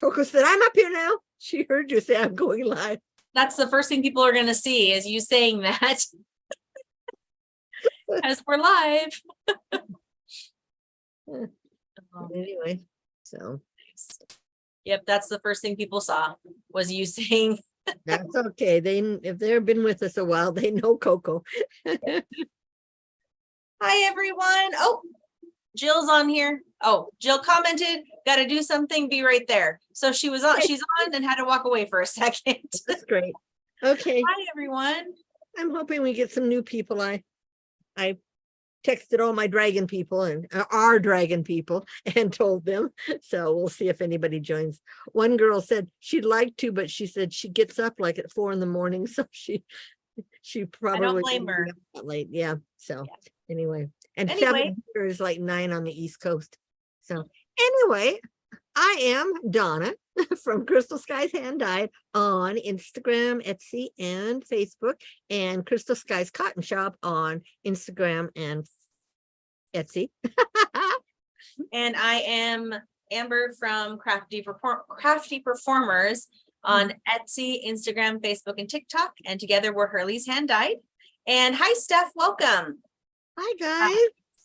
Coco said, I'm up here now. She heard you say I'm going live. That's the first thing people are going to see is you saying that. As we're live. Anyway, so. Yep, that's the first thing people saw was you saying. That's okay. If they've been with us a while, they know Coco. Hi, everyone. Oh, Jill's on here. Oh, Jill commented, got to do something, be right there. So she's on and had to walk away for a second. That's great. Okay. Hi, everyone. I'm hoping we get some new people. I texted all my dragon people and our dragon people and told them. So we'll see if anybody joins. One girl said she'd like to, but she said she gets up like at 4 a.m. So she probably I don't blame her. Late. Yeah. So anyway, and Anyway. 7 here is like 9 on the East Coast. So anyway, I am Donna from Crystal Skies Hand Dyed on Instagram, Etsy, and Facebook, and Crystal Skies Cotton Shop on Instagram and Etsy. And I am Amber from Crafty Performers on Etsy, Instagram, Facebook, and TikTok. And together we're Hurley's Hand Dyed. And hi, Steph. Welcome. Hi, guys.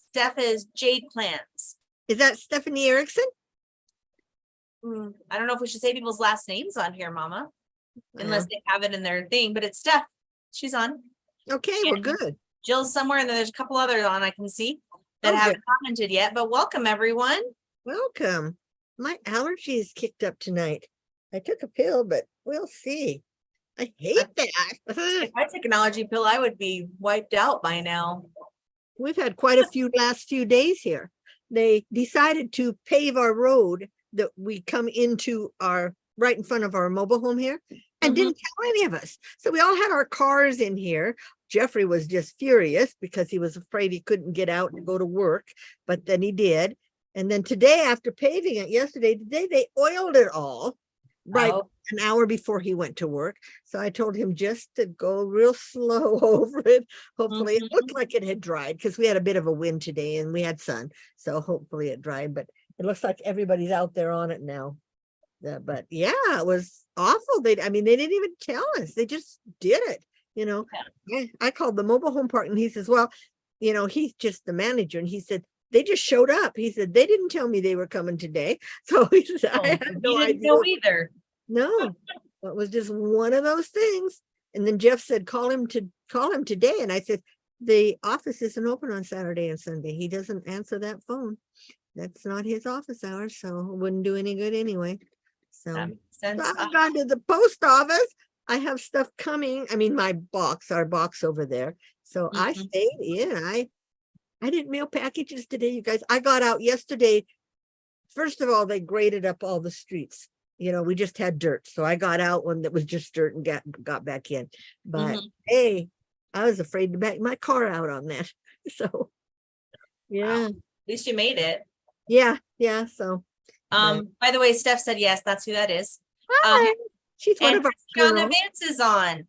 Steph is Jade Plants. Is that Stephanie Erickson? I don't know if we should say people's last names on here, Mama, unless they have it in their thing, but it's Steph. She's on. Okay, well, good. Jill's somewhere, and then there's a couple others on I can see that haven't commented yet, but welcome, everyone. Welcome. My allergy is kicked up tonight. I took a pill, but we'll see. I hate that. If I took an allergy pill, I would be wiped out by now. We've had quite a few last few days here. They decided to pave our road that we come into right in front of our mobile home here and didn't tell any of us. So we all had our cars in here. Jeffrey was just furious because he was afraid he couldn't get out and go to work, but then he did. And then today, after paving it today, they oiled it all an hour before he went to work. So I told him just to go real slow over it. Hopefully it looked like it had dried because we had a bit of a wind today and we had sun. So hopefully it dried, but it looks like everybody's out there on it now. But yeah, it was awful. They didn't even tell us. They just did it. I called the mobile home park and he says, well, he's just the manager. And he said, they just showed up. He said, they didn't tell me they were coming today. So he said, I had no idea. Didn't know either. No, it was just one of those things. And then Jeff said, call him today. And I said, the office isn't open on Saturday and Sunday. He doesn't answer that phone. That's not his office hours, so it wouldn't do any good anyway. So I've gone to the post office. I have stuff coming. I mean, our box over there. So I stayed in. I didn't mail packages today, you guys. I got out yesterday. First of all, they graded up all the streets. We just had dirt. So I got out when that was just dirt and got back in. But hey, I was afraid to back my car out on that. So yeah. Wow. At least you made it. Yeah. So by the way, Steph said yes, that's who that is. Hi. She's one of our Christiana Vance is on.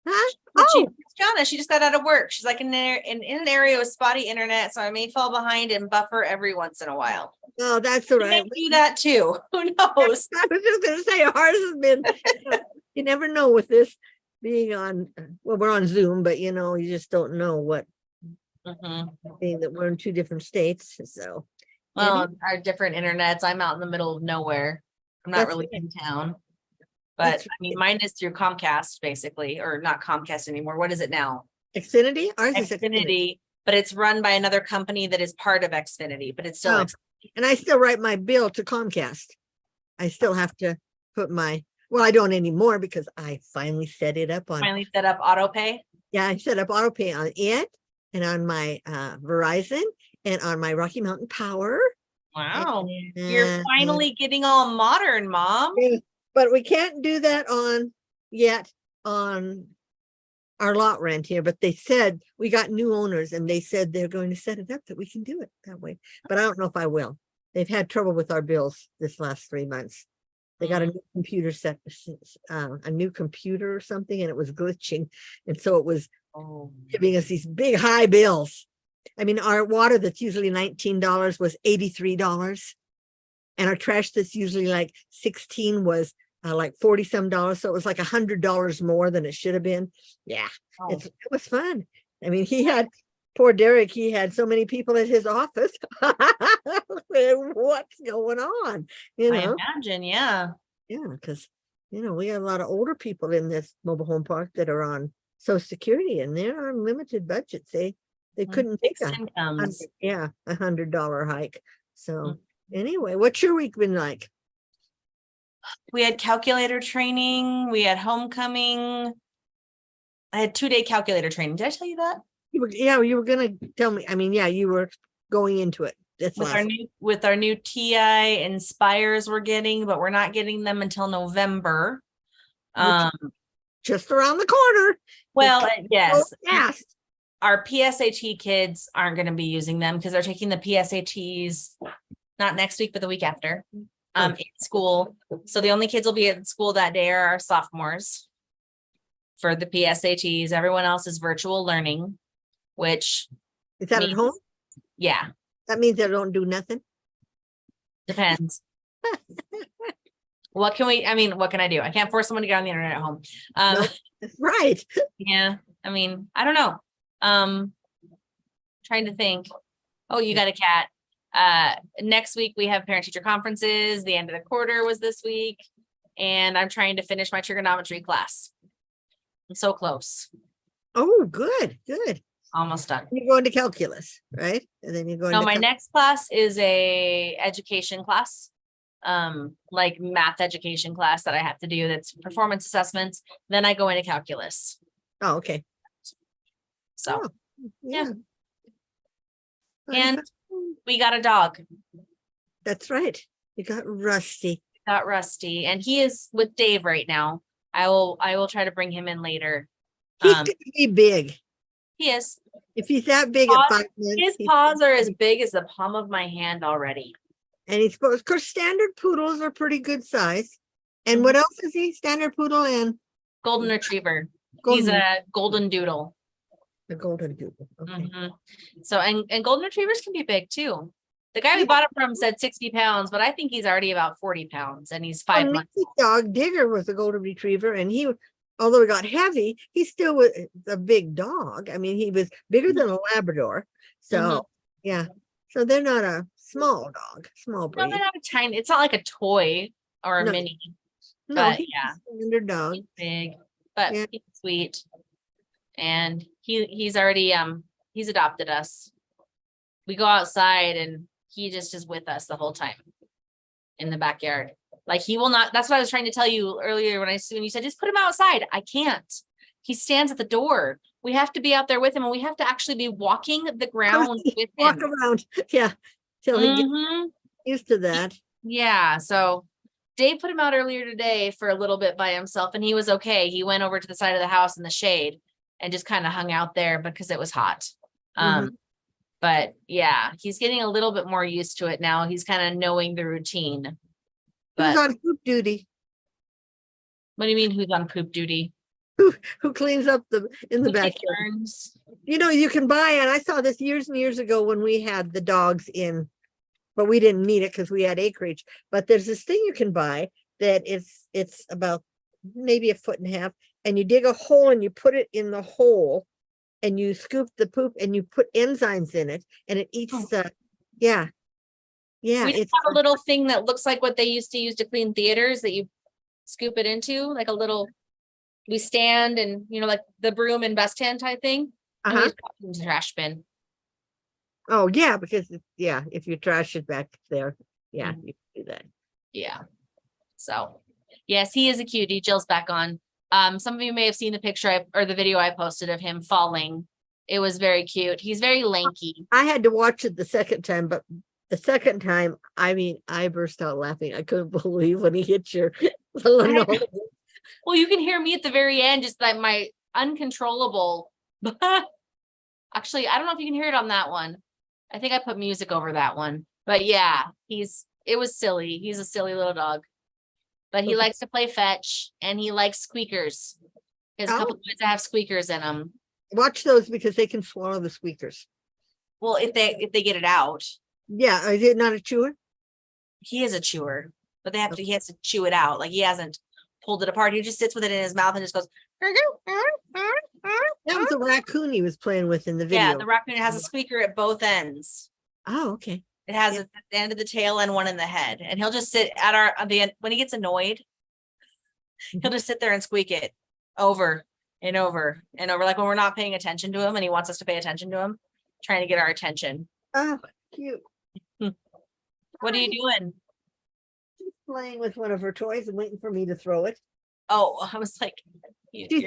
Huh? Christiana, she just got out of work. She's like in an area with spotty internet, so I may fall behind and buffer every once in a while. Oh, that's all right. Do that too. Who knows? I was just gonna say ours has been you never know with this being on, well, we're on Zoom, but you just don't know what being that we're in 2 different states. So our different internets. I'm out in the middle of nowhere. I'm not really in town. But I mean, mine is through Comcast, basically, or not Comcast anymore. What is it now? Xfinity? Ours is Xfinity, but it's run by another company that is part of Xfinity, but it's still Xfinity. And I still write my bill to Comcast. I still have to put I don't anymore because I finally set it up on. Finally set up auto pay? Yeah, I set up auto pay on it and on my Verizon and on my Rocky Mountain Power. Wow. You're finally getting all modern, Mom. But we can't do that on our lot rent here. But they said we got new owners and they said they're going to set it up that we can do it that way. But I don't know if I will. They've had trouble with our bills this last 3 months. They got a new computer a new computer or something, and it was glitching. And so it was giving us these big high bills. I mean, our water that's usually $19 was $83. And our trash that's usually like 16 was like 40 some dollars. So it was like $100 more than it should have been. Yeah, Oh. it was fun. I mean, poor Derek, he had so many people at his office. What's going on? I imagine, yeah. Yeah, because we have a lot of older people in this mobile home park that are on Social Security, and they're on limited budgets. They couldn't take Fixed incomes. $100 hike. So Mm. anyway, what's your week been like? We had calculator training, we had homecoming. I had 2-day calculator training. Did I tell you that? You were gonna tell me. I mean, yeah, you were going into it. With our new TI Inspires we're getting, but we're not getting them until November. Just around the corner. Well, yes. Fast. Our PSAT kids aren't going to be using them because they're taking the PSATs not next week, but the week after. In school. So the only kids will be at school that day are our sophomores for the PSATs. Everyone else is virtual learning, which is that at home? Yeah. That means they don't do nothing. Depends. What can I do? I can't force someone to get on the internet at home. No, right. Yeah. I mean, I don't know. Trying to think. Oh, you got a cat. Next week we have parent teacher conferences. The end of the quarter was this week. And I'm trying to finish my trigonometry class. I'm so close. Oh, good. Almost done. You're going to calculus, right? And then you're going to my next class is a education class. Like math education class that I have to do. That's performance assessments. Then I go into calculus. Oh, okay. So, yeah. And we got a dog. That's right. You got Rusty. And he is with Dave right now. I will try to bring him in later. He's gonna be big. He is. If he's that big at 5 months. His paws are as big as the palm of my hand already. And he's supposed, of course, standard poodles are pretty good size. And what else is he? Standard poodle and golden retriever. He's a golden doodle. A golden doodle. Okay. So and golden retrievers can be big too. The guy we bought it from said 60 pounds, but I think he's already about 40 pounds and he's 5 months. Dog Digger was a golden retriever, and although he got heavy, he still was a big dog. I mean, he was bigger than a Labrador. So yeah. So they're not a small dog, small breed. No, they're not a tiny. It's not like a toy or a mini. No, but he's a standard dog. He's big, but he's sweet. And he's already he's adopted us. We go outside and he just is with us the whole time in the backyard. Like he will not. That's what I was trying to tell you earlier when you said just put him outside. I can't. He stands at the door. We have to be out there with him, and we have to actually be walking the ground with him. Walk around, yeah, till he gets used to that. Yeah. So Dave put him out earlier today for a little bit by himself, and he was okay. He went over to the side of the house in the shade and just kind of hung out there because it was hot. But yeah, he's getting a little bit more used to it now. He's kind of knowing the routine. But who's on poop duty? What do you mean who's on poop duty? Who cleans up in the backyard? You can buy, and I saw this years and years ago when we had the dogs in, but we didn't need it because we had acreage. But there's this thing you can buy that it's about maybe 1.5 feet, and you dig a hole and you put it in the hole, and you scoop the poop and you put enzymes in it, and it eats yeah. We just have a little thing that looks like what they used to use to clean theaters that you scoop it into, like a little. We stand and like the broom and best hand type thing. And we just pop it in the trash bin. Oh yeah, because if you trash it back there, you can do that. Yeah. So yes, he is a cutie. Jill's back on. Some of you may have seen the picture or the video I posted of him falling. It was very cute. He's very lanky. I had to watch it the second time, but the second time, I mean, I burst out laughing. I couldn't believe when he hit your linoleum. Well, you can hear me at the very end, just like my uncontrollable. Actually, I don't know if you can hear it on that one. I think I put music over that one. But yeah, it was silly. He's a silly little dog. But he likes to play fetch, and he likes squeakers. There's a couple of kids that have squeakers in them. Watch those because they can swallow the squeakers. Well, if they get it out. Yeah, is it not a chewer? he is a chewer, but he has to chew it out. Like he hasn't pulled it apart. He just sits with it in his mouth and just goes. That was a raccoon he was playing with in the Yeah, video. the raccoon has a squeaker at both ends. Oh, okay. It has Yeah. at the end of the tail and one in the head. And he'll just sit at the end when he gets annoyed, he'll just sit there and squeak it over and over and over. Like when we're not paying attention to him and he wants us to pay attention to him, trying to get our attention. Oh, cute. What are you doing? She's playing with one of her toys and waiting for me to throw it. Oh, I was like, She's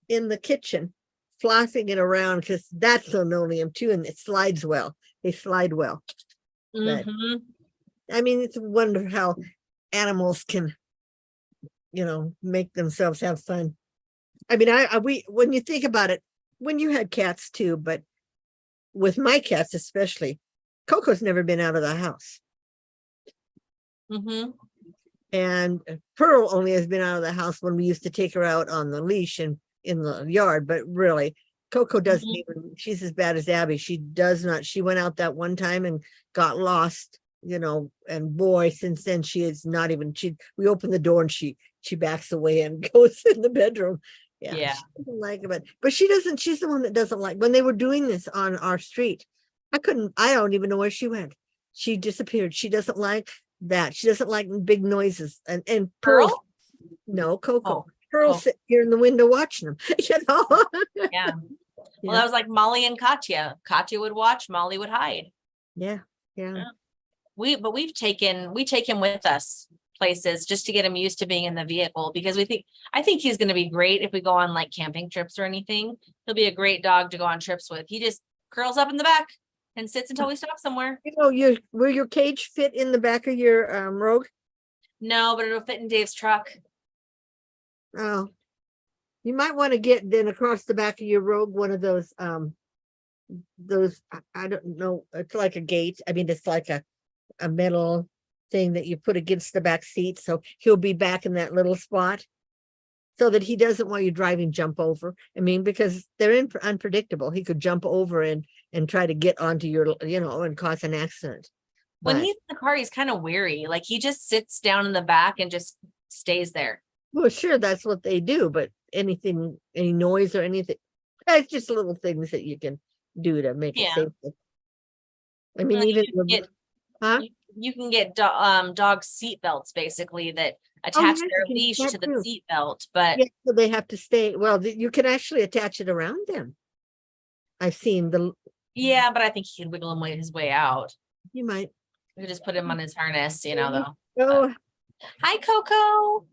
in the kitchen, flossing it around because that's linoleum too, and it slides well. They slide well. But, I mean, it's a wonder how animals can, make themselves have fun. I mean, when you think about it, when you had cats too, but with my cats especially, Coco's never been out of the house. And Pearl only has been out of the house when we used to take her out on the leash and in the yard, but really Coco doesn't even, she's as bad as Abby. She does not, she went out that one time and got lost, and boy, since then she is not even, we open the door and she backs away and goes in the bedroom. Yeah. She doesn't like it, but she's the one that doesn't like, when they were doing this on our street, I don't even know where she went. She disappeared. She doesn't like that. She doesn't like big noises. And Pearl? No, Coco. Pearl sitting here in the window watching them. Yeah. Well, that was like Molly and Katya. Katya would watch, Molly would hide. Yeah. We take him with us places just to get him used to being in the vehicle because I think he's going to be great if we go on like camping trips or anything. He'll be a great dog to go on trips with. He just curls up in the back and sits until we stop somewhere. Will your cage fit in the back of your Rogue? No, but it'll fit in Dave's truck. Oh, you might want to get then across the back of your Rogue one of those I don't know, it's like a gate. I mean, it's like a metal thing that you put against the back seat, so he'll be back in that little spot, so that he doesn't, while you're driving, jump over. I mean, because they're unpredictable. He could jump over and try to get onto your, and cause an accident. When he's in the car, he's kind of weary. Like he just sits down in the back and just stays there. Well, sure, that's what they do, but any noise or anything, it's just little things that you can do to make it safe. I mean, even you can get dog seat belts basically that attach their leash to the seat belt, but so they have to stay. Well, you can actually attach it around them. I've seen but I think he can wiggle his way out. You might. We could just put him on his harness, though. Oh, hi, Coco.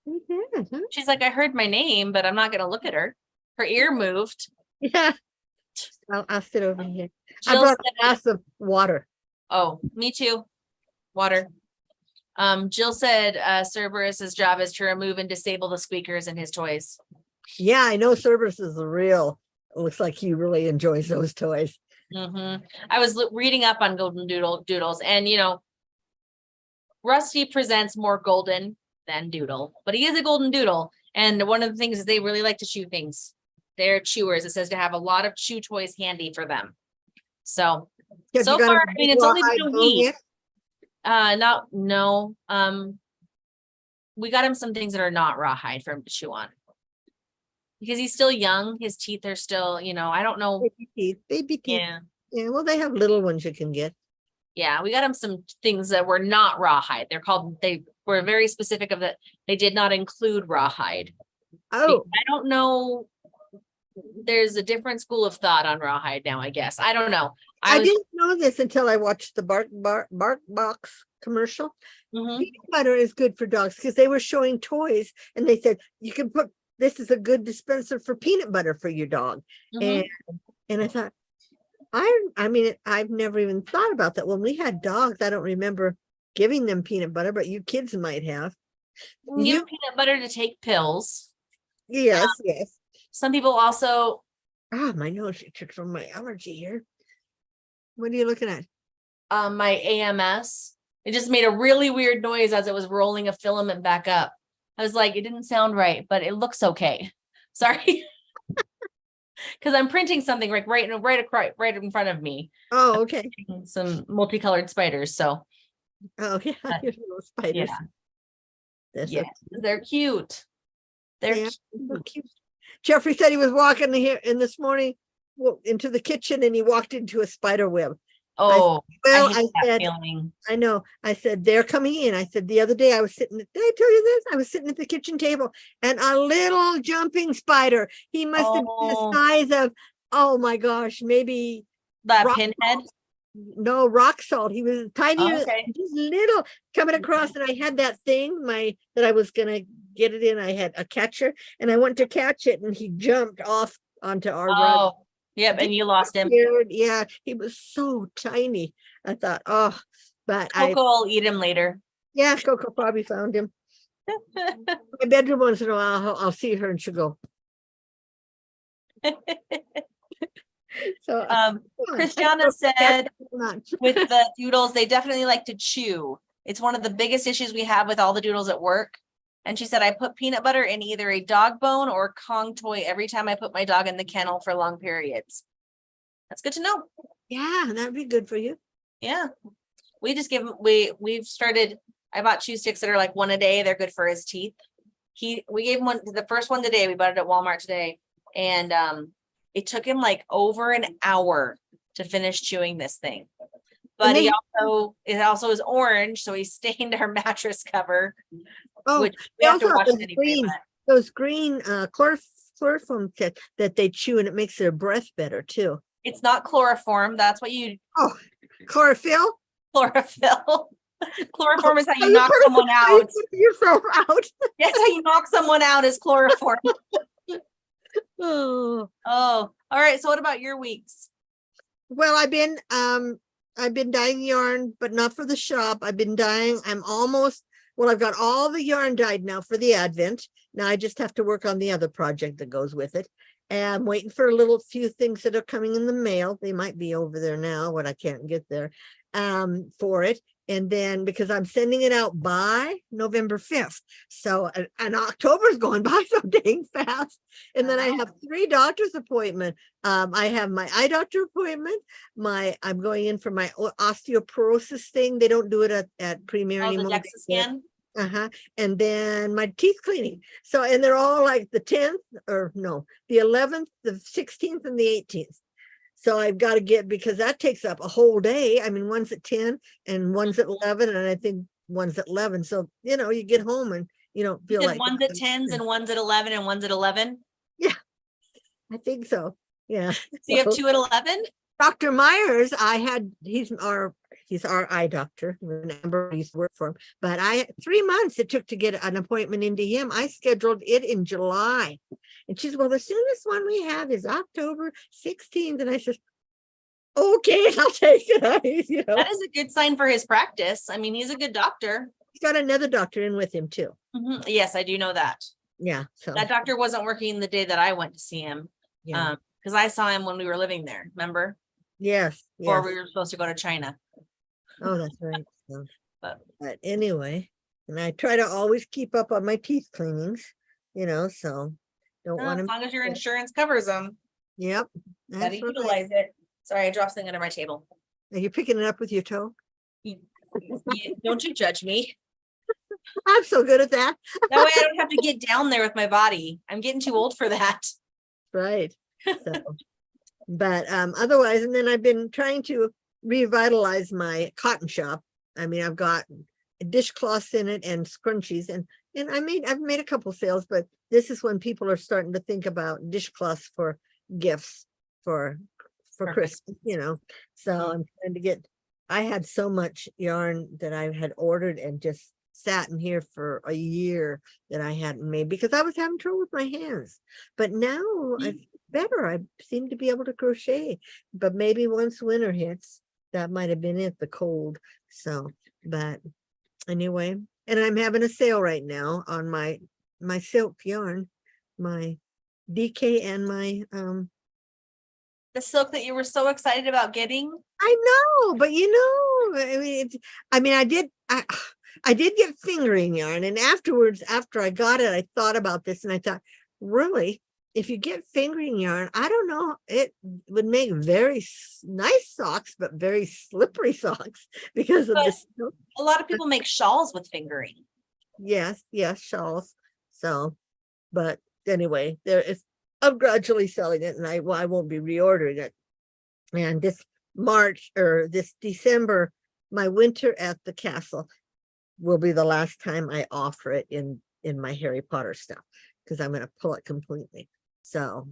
Yeah. She's like, I heard my name, but I'm not gonna look at her. Her ear moved. Yeah. I'll sit over here. I brought a glass of water. Oh, me too. Water. Jill said Cerberus's job is to remove and disable the squeakers in his toys. Yeah, I know Cerberus is it looks like he really enjoys those toys. I was reading up on golden doodles, and Rusty presents more golden than doodle, but he is a golden doodle. And one of the things is they really like to chew things. They're chewers. It says to have a lot of chew toys handy for them. So far, I mean, it's only been a week. No. We got him some things that are not rawhide for him to chew on. Because he's still young. His teeth are still, I don't know. Baby teeth. Yeah, well, they have little ones you can get. Yeah, we got him some things that were not rawhide. They were very specific of that. They did not include rawhide. Oh. I don't know. There's a different school of thought on rawhide now, I guess. I don't know. I didn't know this until I watched the Bark Box commercial. Peanut butter is good for dogs because they were showing toys and they said you can put, this is a good dispenser for peanut butter for your dog. And I thought, I mean, I've never even thought about that. When we had dogs, I don't remember giving them peanut butter, but you kids might have. You peanut butter to take pills. Yes. Some people also. My nose itches from my allergy here. What are you looking at? My AMS. It just made a really weird noise as it was rolling a filament back up. I was like, it didn't sound right, but it looks okay. Sorry. Because I'm printing something like right in front of me. Oh, okay. Some multicolored spiders. So Oh, yeah, Uh, your little spiders. Yeah, That's yeah, so they're cute. They're yeah, so cute. cute. Jeffrey said he was walking here in this morning, into the kitchen, and he walked into a spider web. I, Oh, I well, hate I that said, feeling. I know. I said, they're coming in. I said, the other day I was sitting, did I tell you this? I was sitting at the kitchen table and a little jumping spider. He must have been the Oh, size of, oh my gosh, maybe that rock pinhead. salt. No, rock salt. He was tiny, Okay. just little coming across. And I had that thing, that I was going to get it in. I had a catcher and I went to catch it and he jumped off onto our rug. Oh, yep, and you lost him. Scared. Yeah, he was so tiny. I thought, oh, but Coco will eat him later. yeah, Coco probably found him. My bedroom once in a while, I'll see her and she'll go. So Christiana said with the doodles, they definitely like to chew. It's one of the biggest issues we have with all the doodles at work. And she said, I put peanut butter in either a dog bone or Kong toy every time I put my dog in the kennel for long periods. That's good to know. Yeah, that'd be good for you. Yeah. We just give him, we've started, I bought chew sticks that are like one a day. They're good for his teeth. We gave him the first one today. We bought it at Walmart today. And it took him like over an hour to finish chewing this thing. But it also is orange, so he stained our mattress cover. Oh, which we have to wash those anyway. green, those green chloroform that they chew, and it makes their breath better too. It's not chloroform. That's what you. Oh, chlorophyll. Chlorophyll. Chloroform is how you knock someone out. Yourself out. That's how you knock someone out is chloroform. Oh, all right. So what about your weeks? Well, I've been dyeing yarn, but not for the shop. I've been dyeing. I've got all the yarn dyed now for the Advent. Now I just have to work on the other project that goes with it. And I'm waiting for a few things that are coming in the mail. They might be over there now, but I can't get there for it. And then because I'm sending it out by November 5th. So, and October's going by so dang fast. And then I have 3 doctor's appointments. I have my eye doctor appointment. I'm going in for my osteoporosis thing. They don't do it at Premier anymore. The DEXA scan. And then my teeth cleaning. So, and they're all like the 10th the 11th, the 16th, and the 18th. So I've got to get, because that takes up a whole day. I mean, one's at 10 and one's at 11, and I think one's at 11. So, you get home and you don't feel like one's at 10s and one's at 11 and one's at 11. Yeah, I think so. Yeah. So you have 2 at 11? Dr. Myers, he's our eye doctor. Remember, I used to work for him. But 3 months it took to get an appointment into him. I scheduled it in July. And she said, well, the soonest one we have is October 16th. And I said, okay, I'll take it. That is a good sign for his practice. I mean, he's a good doctor. He's got another doctor in with him too. Mm-hmm. Yes, I do know that. Yeah. So that doctor wasn't working the day that I went to see him. Yeah. Because I saw him when we were living there, remember? Yes. Or we were supposed to go to China. Oh, that's right. So, but anyway, and I try to always keep up on my teeth cleanings, so don't want to. As long as your insurance covers them. Yep. Gotta utilize it. Sorry, I dropped something under my table. Are you picking it up with your toe? Don't you judge me. I'm so good at that. That way I don't have to get down there with my body. I'm getting too old for that. Right. So, but otherwise, and then I've been trying to revitalize my cotton shop. I mean, I've got dishcloths in it and scrunchies, and I've made a couple sales, but this is when people are starting to think about dishcloths for gifts for Christmas, So I'm trying to get. I had so much yarn that I had ordered and just sat in here for a year that I hadn't made because I was having trouble with my hands. But now it's better. I seem to be able to crochet, but maybe once winter hits, that might have been it, the cold. So, but anyway, and I'm having a sale right now on my silk yarn, my DK and my the silk that you were so excited about getting. I know, but I did get fingering yarn, and afterwards, after I got it, I thought about this and I thought, really, if you get fingering yarn, I don't know, it would make very nice socks, but very slippery socks because of But this. a lot of people make shawls with fingering. Yes, shawls. So, but anyway, I'm gradually selling it, and I won't be reordering it. And this March or this December, my winter at the castle will be the last time I offer it in my Harry Potter stuff, because I'm going to pull it completely. So,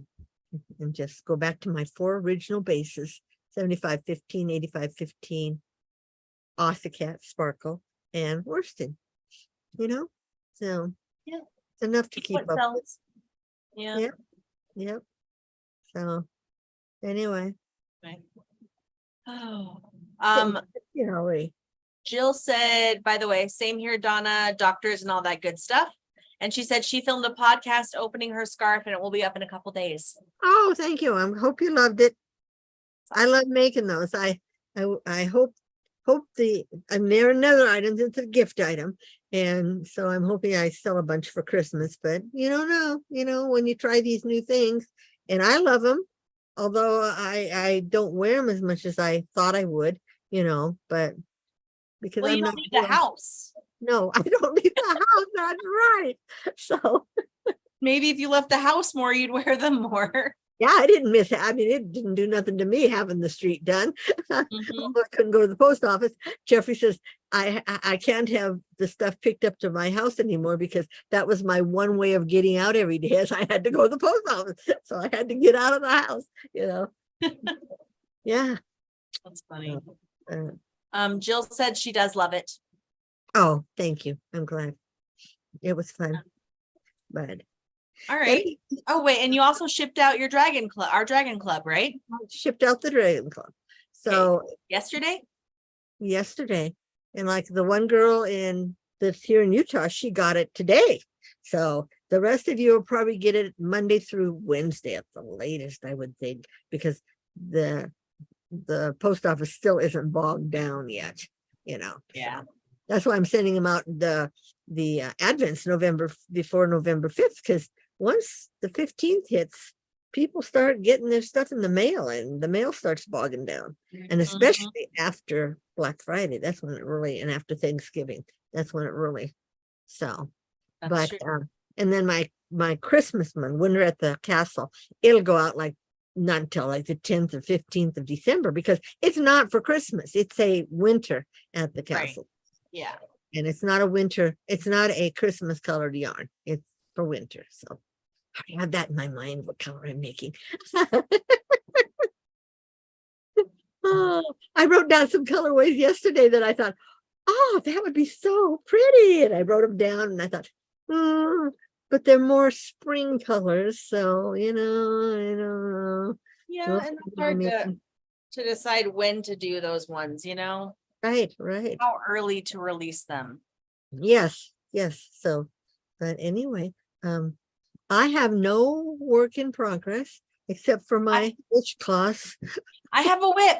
and just go back to my 4 original bases: 75-15, 85-15, Ossicat, Sparkle, and Worsted. So Yeah. it's enough to keep What up with. sells? Yeah. Yep. So anyway, Right. Oh, Hurley. Jill said, by the way, same here, Donna, doctors and all that good stuff. And she said she filmed a podcast opening her scarf and it will be up in a couple days. Oh, thank you. I hope you loved it. I love making those. I hope I'm there another item. It's a gift item. And so I'm hoping I sell a bunch for Christmas, but you don't know, when you try these new things, and I love them, although I don't wear them as much as I thought I would, but because Well, you I'm don't not leave the house. No, I don't leave the house. That's right. So Maybe if you left the house more, you'd wear them more. yeah, I didn't miss it. I mean, it didn't do nothing to me having the street done. I couldn't go to the post office. Jeffrey says, I can't have the stuff picked up to my house anymore, because that was my one way of getting out every day, is I had to go to the post office. So I had to get out of the house, Yeah. That's funny. Jill said she does love it. Oh, thank you. I'm glad. It was fun. But all right. Oh, wait. And you also shipped out your our Dragon Club, right? Shipped out the Dragon Club. So yesterday. And like the one girl that's here in Utah, she got it today. So the rest of you will probably get it Monday through Wednesday at the latest, I would think, because the post office still isn't bogged down yet, Yeah. So that's why I'm sending them out the Advents before November 5th, because once the 15th hits, people start getting their stuff in the mail, and the mail starts bogging down. And especially after Black Friday, that's when it really, and after Thanksgiving, that's when it really. So, that's but true. And then my Christmas one, Winter at the Castle, it'll go out like not until like the 10th or 15th of December, because it's not for Christmas. It's a Winter at the Castle. Right. Yeah. And it's not a Christmas colored yarn. It's for winter. So I have that in my mind, what color I'm making. Oh, I wrote down some colorways yesterday that I thought, oh, that would be so pretty. And I wrote them down, and I thought, but they're more spring colors. So, I don't know. Yeah, and it's hard to decide when to do those ones, Right. How early to release them. Yes. So, but anyway, I have no work in progress except for my witchcloths. I have a whip.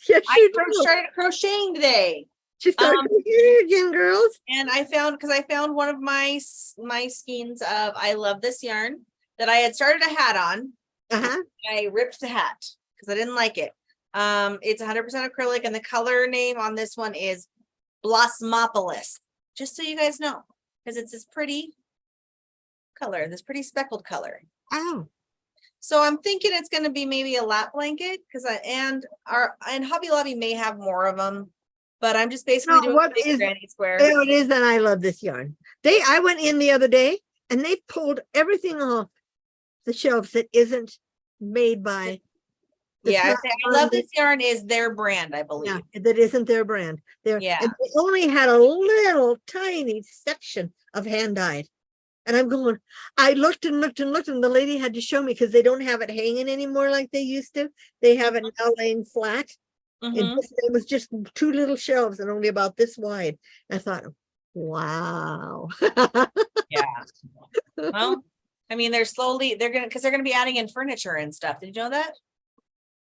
Yes, I started crocheting today. She started crocheting again, girls. And I found one of my skeins of I love this yarn that I had started a hat on. I ripped the hat because I didn't like it. It's 100% acrylic, and the color name on this one is Blossomopolis. Just so you guys know, because it's this pretty color, this pretty speckled color. Oh. So I'm thinking it's going to be maybe a lap blanket, because and Hobby Lobby may have more of them, but I'm just basically doing a big granny square. Oh, it is, and I love this yarn. I went in the other day, and they pulled everything off the shelves that isn't made by. I love this yarn is their brand, I believe. Yeah, that isn't their brand. And they only had a little tiny section of hand dyed. And I looked and the lady had to show me, because they don't have it hanging anymore like they used to. They have it now laying flat. It was just 2 little shelves and only about this wide. I thought, wow. Yeah. Well, I mean, they're gonna be adding in furniture and stuff. Did you know that?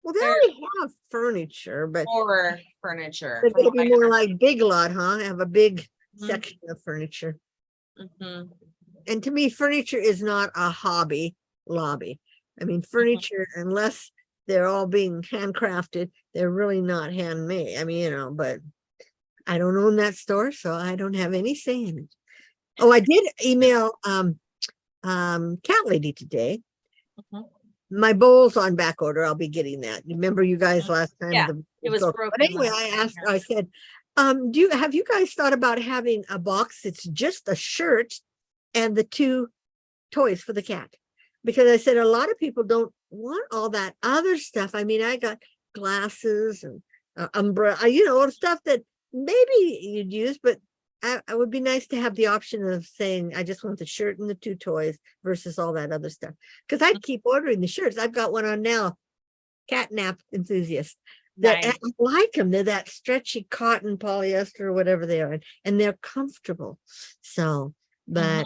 Well, they already have furniture, but more furniture. It'll be more like Big Lot, huh? Have a big section of furniture. And to me, furniture is not a hobby. lobby. I mean, furniture, unless they're all being handcrafted, they're really not handmade. I mean, but I don't own that store, so I don't have any say in it. Oh, I did email Cat Lady today. Mhm. My bowl's on back order. I'll be getting that. Remember you guys last time? Yeah, it was But broken anyway, last I said, have you guys thought about having a box that's just a shirt and the 2 toys for the cat? Because I said a lot of people don't want all that other stuff. I mean, I got glasses and umbrella, stuff that maybe you'd use, but I would be nice to have the option of saying, I just want the shirt and the 2 toys versus all that other stuff. Because I keep ordering the shirts. I've got one on now, cat nap enthusiast. That Nice. I like them. They're that stretchy cotton, polyester, or whatever they are, and they're comfortable. So, but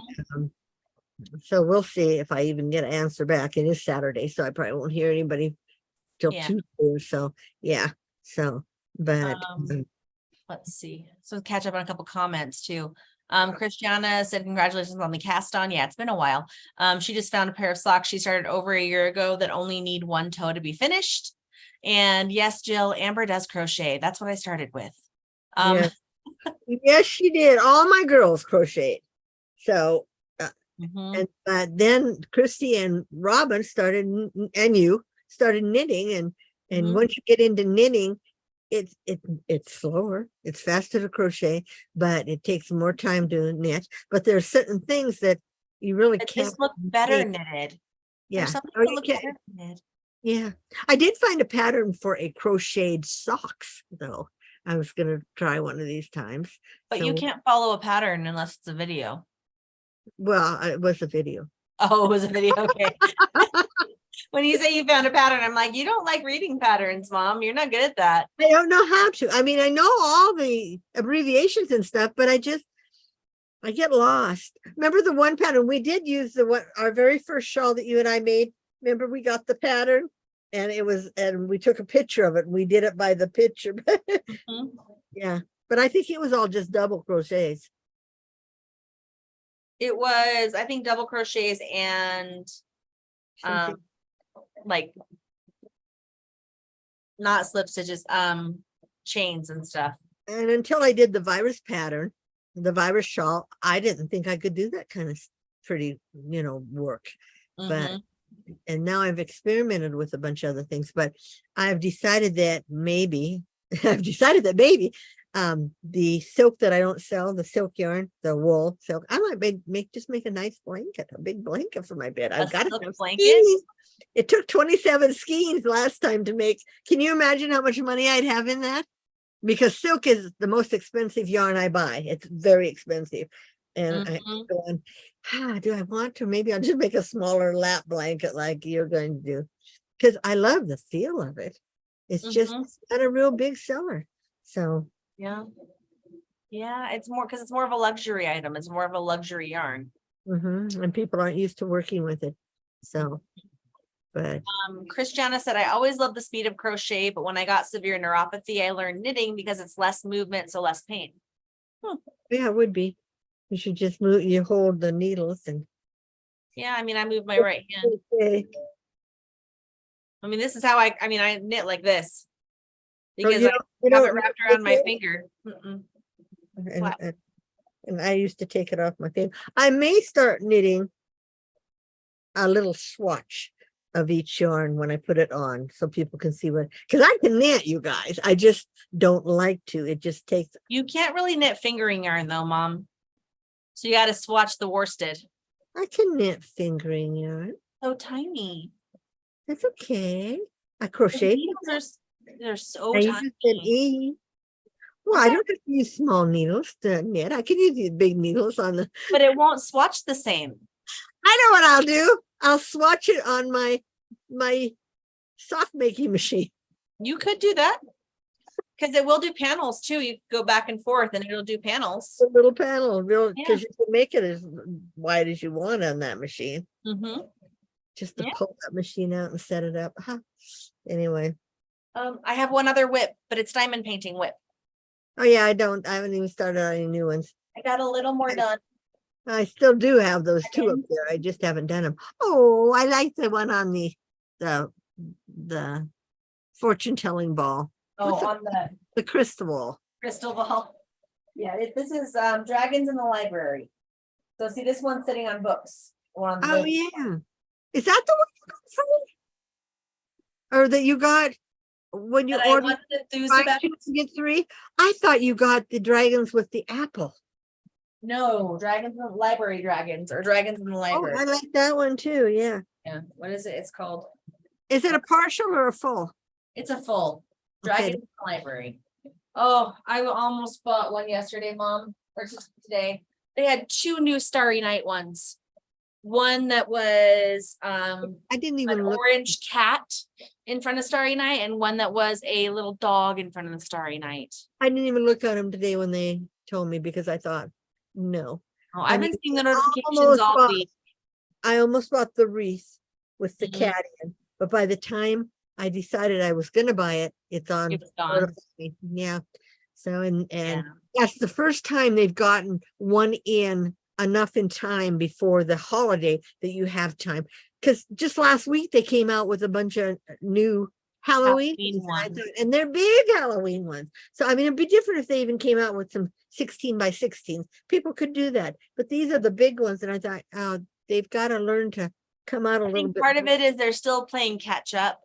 so we'll see if I even get an answer back. It is Saturday, so I probably won't hear anybody till Yeah. Tuesday or so. Yeah. So, but Let's see. So catch up on a couple comments too. Christiana said, congratulations on the cast on. Yeah, it's been a while. She just found a pair of socks she started over a year ago that only need 1 toe to be finished. And yes, Jill, Amber does crochet. That's what I started with. yeah. Yes, she did. All my girls crocheted. So, mhm. and then Christy and Robin started, and you started knitting, and Mhm. once you get into knitting, it's slower. It's faster to crochet, but it takes more time to knit. But there's certain things that you really But can't this look better knit. knitted. Yeah. There's something Or that you look can't. better knitted. Yeah. I did find a pattern for a crocheted socks, though. I was gonna try one of these times. But you So, can't follow a pattern unless it's a video. well, it was a video. Oh, it was a video. Okay. When you say you found a pattern, I'm like, you don't like reading patterns, Mom. You're not good at that. I don't know how to. I mean, I know all the abbreviations and stuff, but I get lost. Remember the one pattern we did use, our very first shawl that you and I made? Remember we got the pattern and we took a picture of it and we did it by the picture. Mhm. Yeah. But I think it was all just double crochets. It was, I think, double crochets and Something. like not slip stitches, chains and stuff. And until I did the virus pattern, the virus shawl, I didn't think I could do that kind of pretty, work. But Mhm. and now I've experimented with a bunch of other things, but I've decided that maybe the silk that I don't sell, the silk yarn, the wool silk, I might make a nice blanket, a big blanket for my bed. I've got silk enough blanket? skeins. It took 27 skeins last time to make. Can you imagine how much money I'd have in that? Because silk is the most expensive yarn I buy. It's very expensive. And I Mhm. going, do I want to? Maybe I'll just make a smaller lap blanket like you're going to do. Because I love the feel of it. It's just Mhm. not a real big seller. So, Yeah. Yeah, it's more because it's more of a luxury item. It's more of a luxury yarn. and people aren't used to working with it. So, but Christiana said, I always loved the speed of crochet, but when I got severe neuropathy, I learned knitting because it's less movement, so less pain. yeah, it would be. You should just hold the needles and. Yeah, I mean, I move my right hand. Okay. I mean, this is how I knit like this because you I don't- have you it don't wrapped knit around my with it? finger. Mm-mm. And, Flat. and I used to take it off my thing. I may start knitting a little swatch of each yarn when I put it on so people can see because I can knit, you guys. I just don't like to. It just takes. You can't really knit fingering yarn though, Mom. So you got to swatch the worsted. I can knit fingering yarn. So tiny. That's okay. I The crochet. needles they're so I tiny. use an E. Well, I don't have to use small needles to knit. I can use these big needles on the. But it won't swatch the same. I know what I'll do. I'll swatch it on my sock making machine. You could do that because it will do panels too. You go back and forth and it'll do panels. A little panel, because Yeah. you can make it as wide as you want on that machine. Mm-hmm. Just to Yeah. pull that machine out and set it up. Anyway. I have one other whip, but it's diamond painting whip. Oh yeah, I haven't even started on any new ones. I got a little more done. I still do have those two up there. I just haven't done them. Oh, I like the one on the fortune telling ball. Oh, What's on the crystal ball. crystal ball. Yeah, this is Dragons in the Library. So see this one sitting on books. One on Oh the yeah. Is that the one you got from me? Or that you got when you that I ordered wasn't enthused buy about. two and get three? I thought you got the dragons with the apple. No, Dragons in the Library Dragons or Dragons in the Oh, Library. I like that one too. Yeah. Yeah. What is it? It's called. Is it a partial or a full? It's a full Okay. Dragons in the Library. Oh, I almost bought one yesterday, Mom, or just today. They had two new Starry Night ones. One that was I didn't an even look. orange cat in front of Starry Night, and one that was a little dog in front of the Starry Night. I didn't even look at them today when they told me because I thought, no. Oh, I've been mean, seeing the notifications almost all bought- week. I almost bought the wreath with the Mhm. cat in, but by the time I decided I was gonna buy it, it's on. It was gone. notify. Yeah. So and Yeah. that's the first time they've gotten one in enough in time before the holiday that you have time. Because just last week they came out with a bunch of new Halloween, Halloween things, and I ones. thought- and they're big Halloween ones. So I mean, it'd be different if they even came out with some 16 by 16s. People could do that, but these are the big ones, and I thought, oh, they've got to learn to come out a I little think bit. part of more. it is they're still playing catch up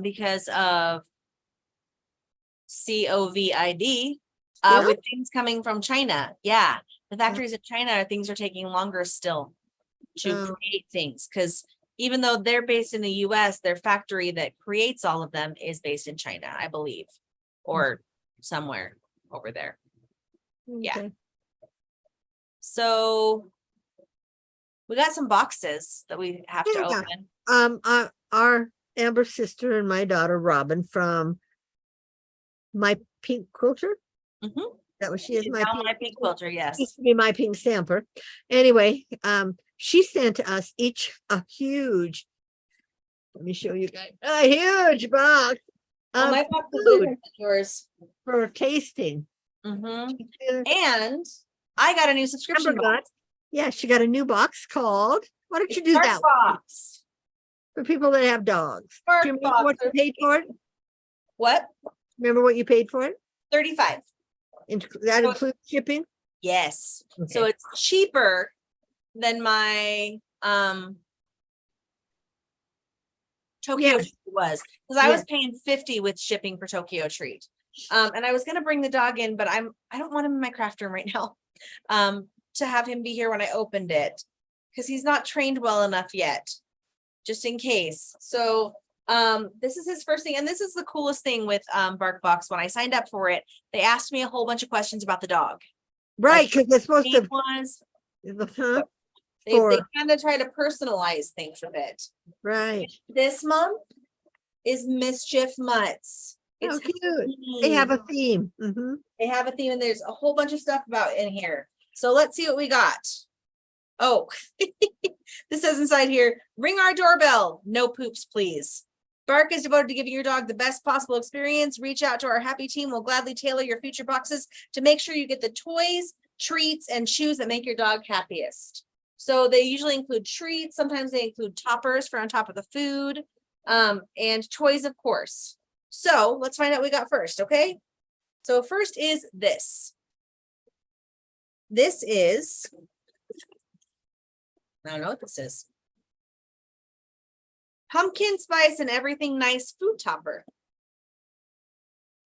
because of COVID, Yeah? with things coming from China. Yeah, the factories in China, things are taking longer still to Oh. create things because even though they're based in the US, their factory that creates all of them is based in China, I believe, or somewhere over there. Yeah. Okay. So we got some boxes that we have to Yeah. open. Our Amber sister and my daughter Robin from My Pink Quilter. Mhm. That was she is She's my now pink, my pink quilter, yes. used to be my pink stamper. Anyway, she sent us each a huge. Let me show you guys a huge box Oh, of my box is food different than yours. for tasting. Mhm. Uh, And I got a new subscription Amber got- box. Yeah, she got a new box called. Why don't you do Smart that box. for people that have dogs? Smart Do you remember what you box. paid for it? What? Remember what you paid for it? 35. That So- includes shipping? Yes. So Okay. it's cheaper than my Tokyo Yeah. Treat was because I was Yeah. paying 50 with shipping for Tokyo Treat. And I was gonna bring the dog in, but I don't want him in my craft room right now. To have him be here when I opened it because he's not trained well enough yet, just in case. So this is his first thing, and this is the coolest thing with BarkBox. When I signed up for it, they asked me a whole bunch of questions about the dog. Right, because they're supposed Name to. was Huh? they For- kind of try to personalize things a bit. Right. This month is Mischief Mutts. Oh, It's cute. They have a Halloween. theme. Mhm. They have a theme, and there's a whole bunch of stuff about in here. So let's see what we got. Oh, this says inside here, ring our doorbell. No poops, please. Bark is devoted to giving your dog the best possible experience. Reach out to our happy team. We'll gladly tailor your future boxes to make sure you get the toys, treats, and chews that make your dog happiest. So they usually include treats. Sometimes they include toppers for on top of the food, and toys, of course. So let's find out what we got first, okay? So first is this. This is, I don't know what this is. Pumpkin spice and everything nice food topper.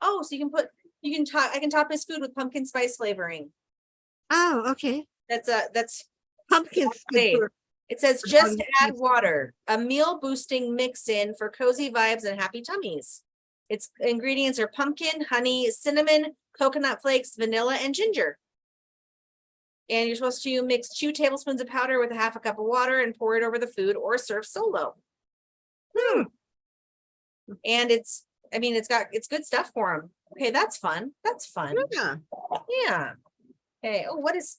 Oh, so I can top his food with pumpkin spice flavoring. Oh, okay. That's Pumpkin. babe. It says For just doggy add kids. water, a meal boosting mix in for cozy vibes and happy tummies. Its ingredients are pumpkin, honey, cinnamon, coconut flakes, vanilla, and ginger. And you're supposed to mix 2 tablespoons of powder with a half a cup of water and pour it over the food or serve solo. And it's good stuff for them. Okay, that's fun. That's fun. Yeah. Yeah. Okay. Oh, what is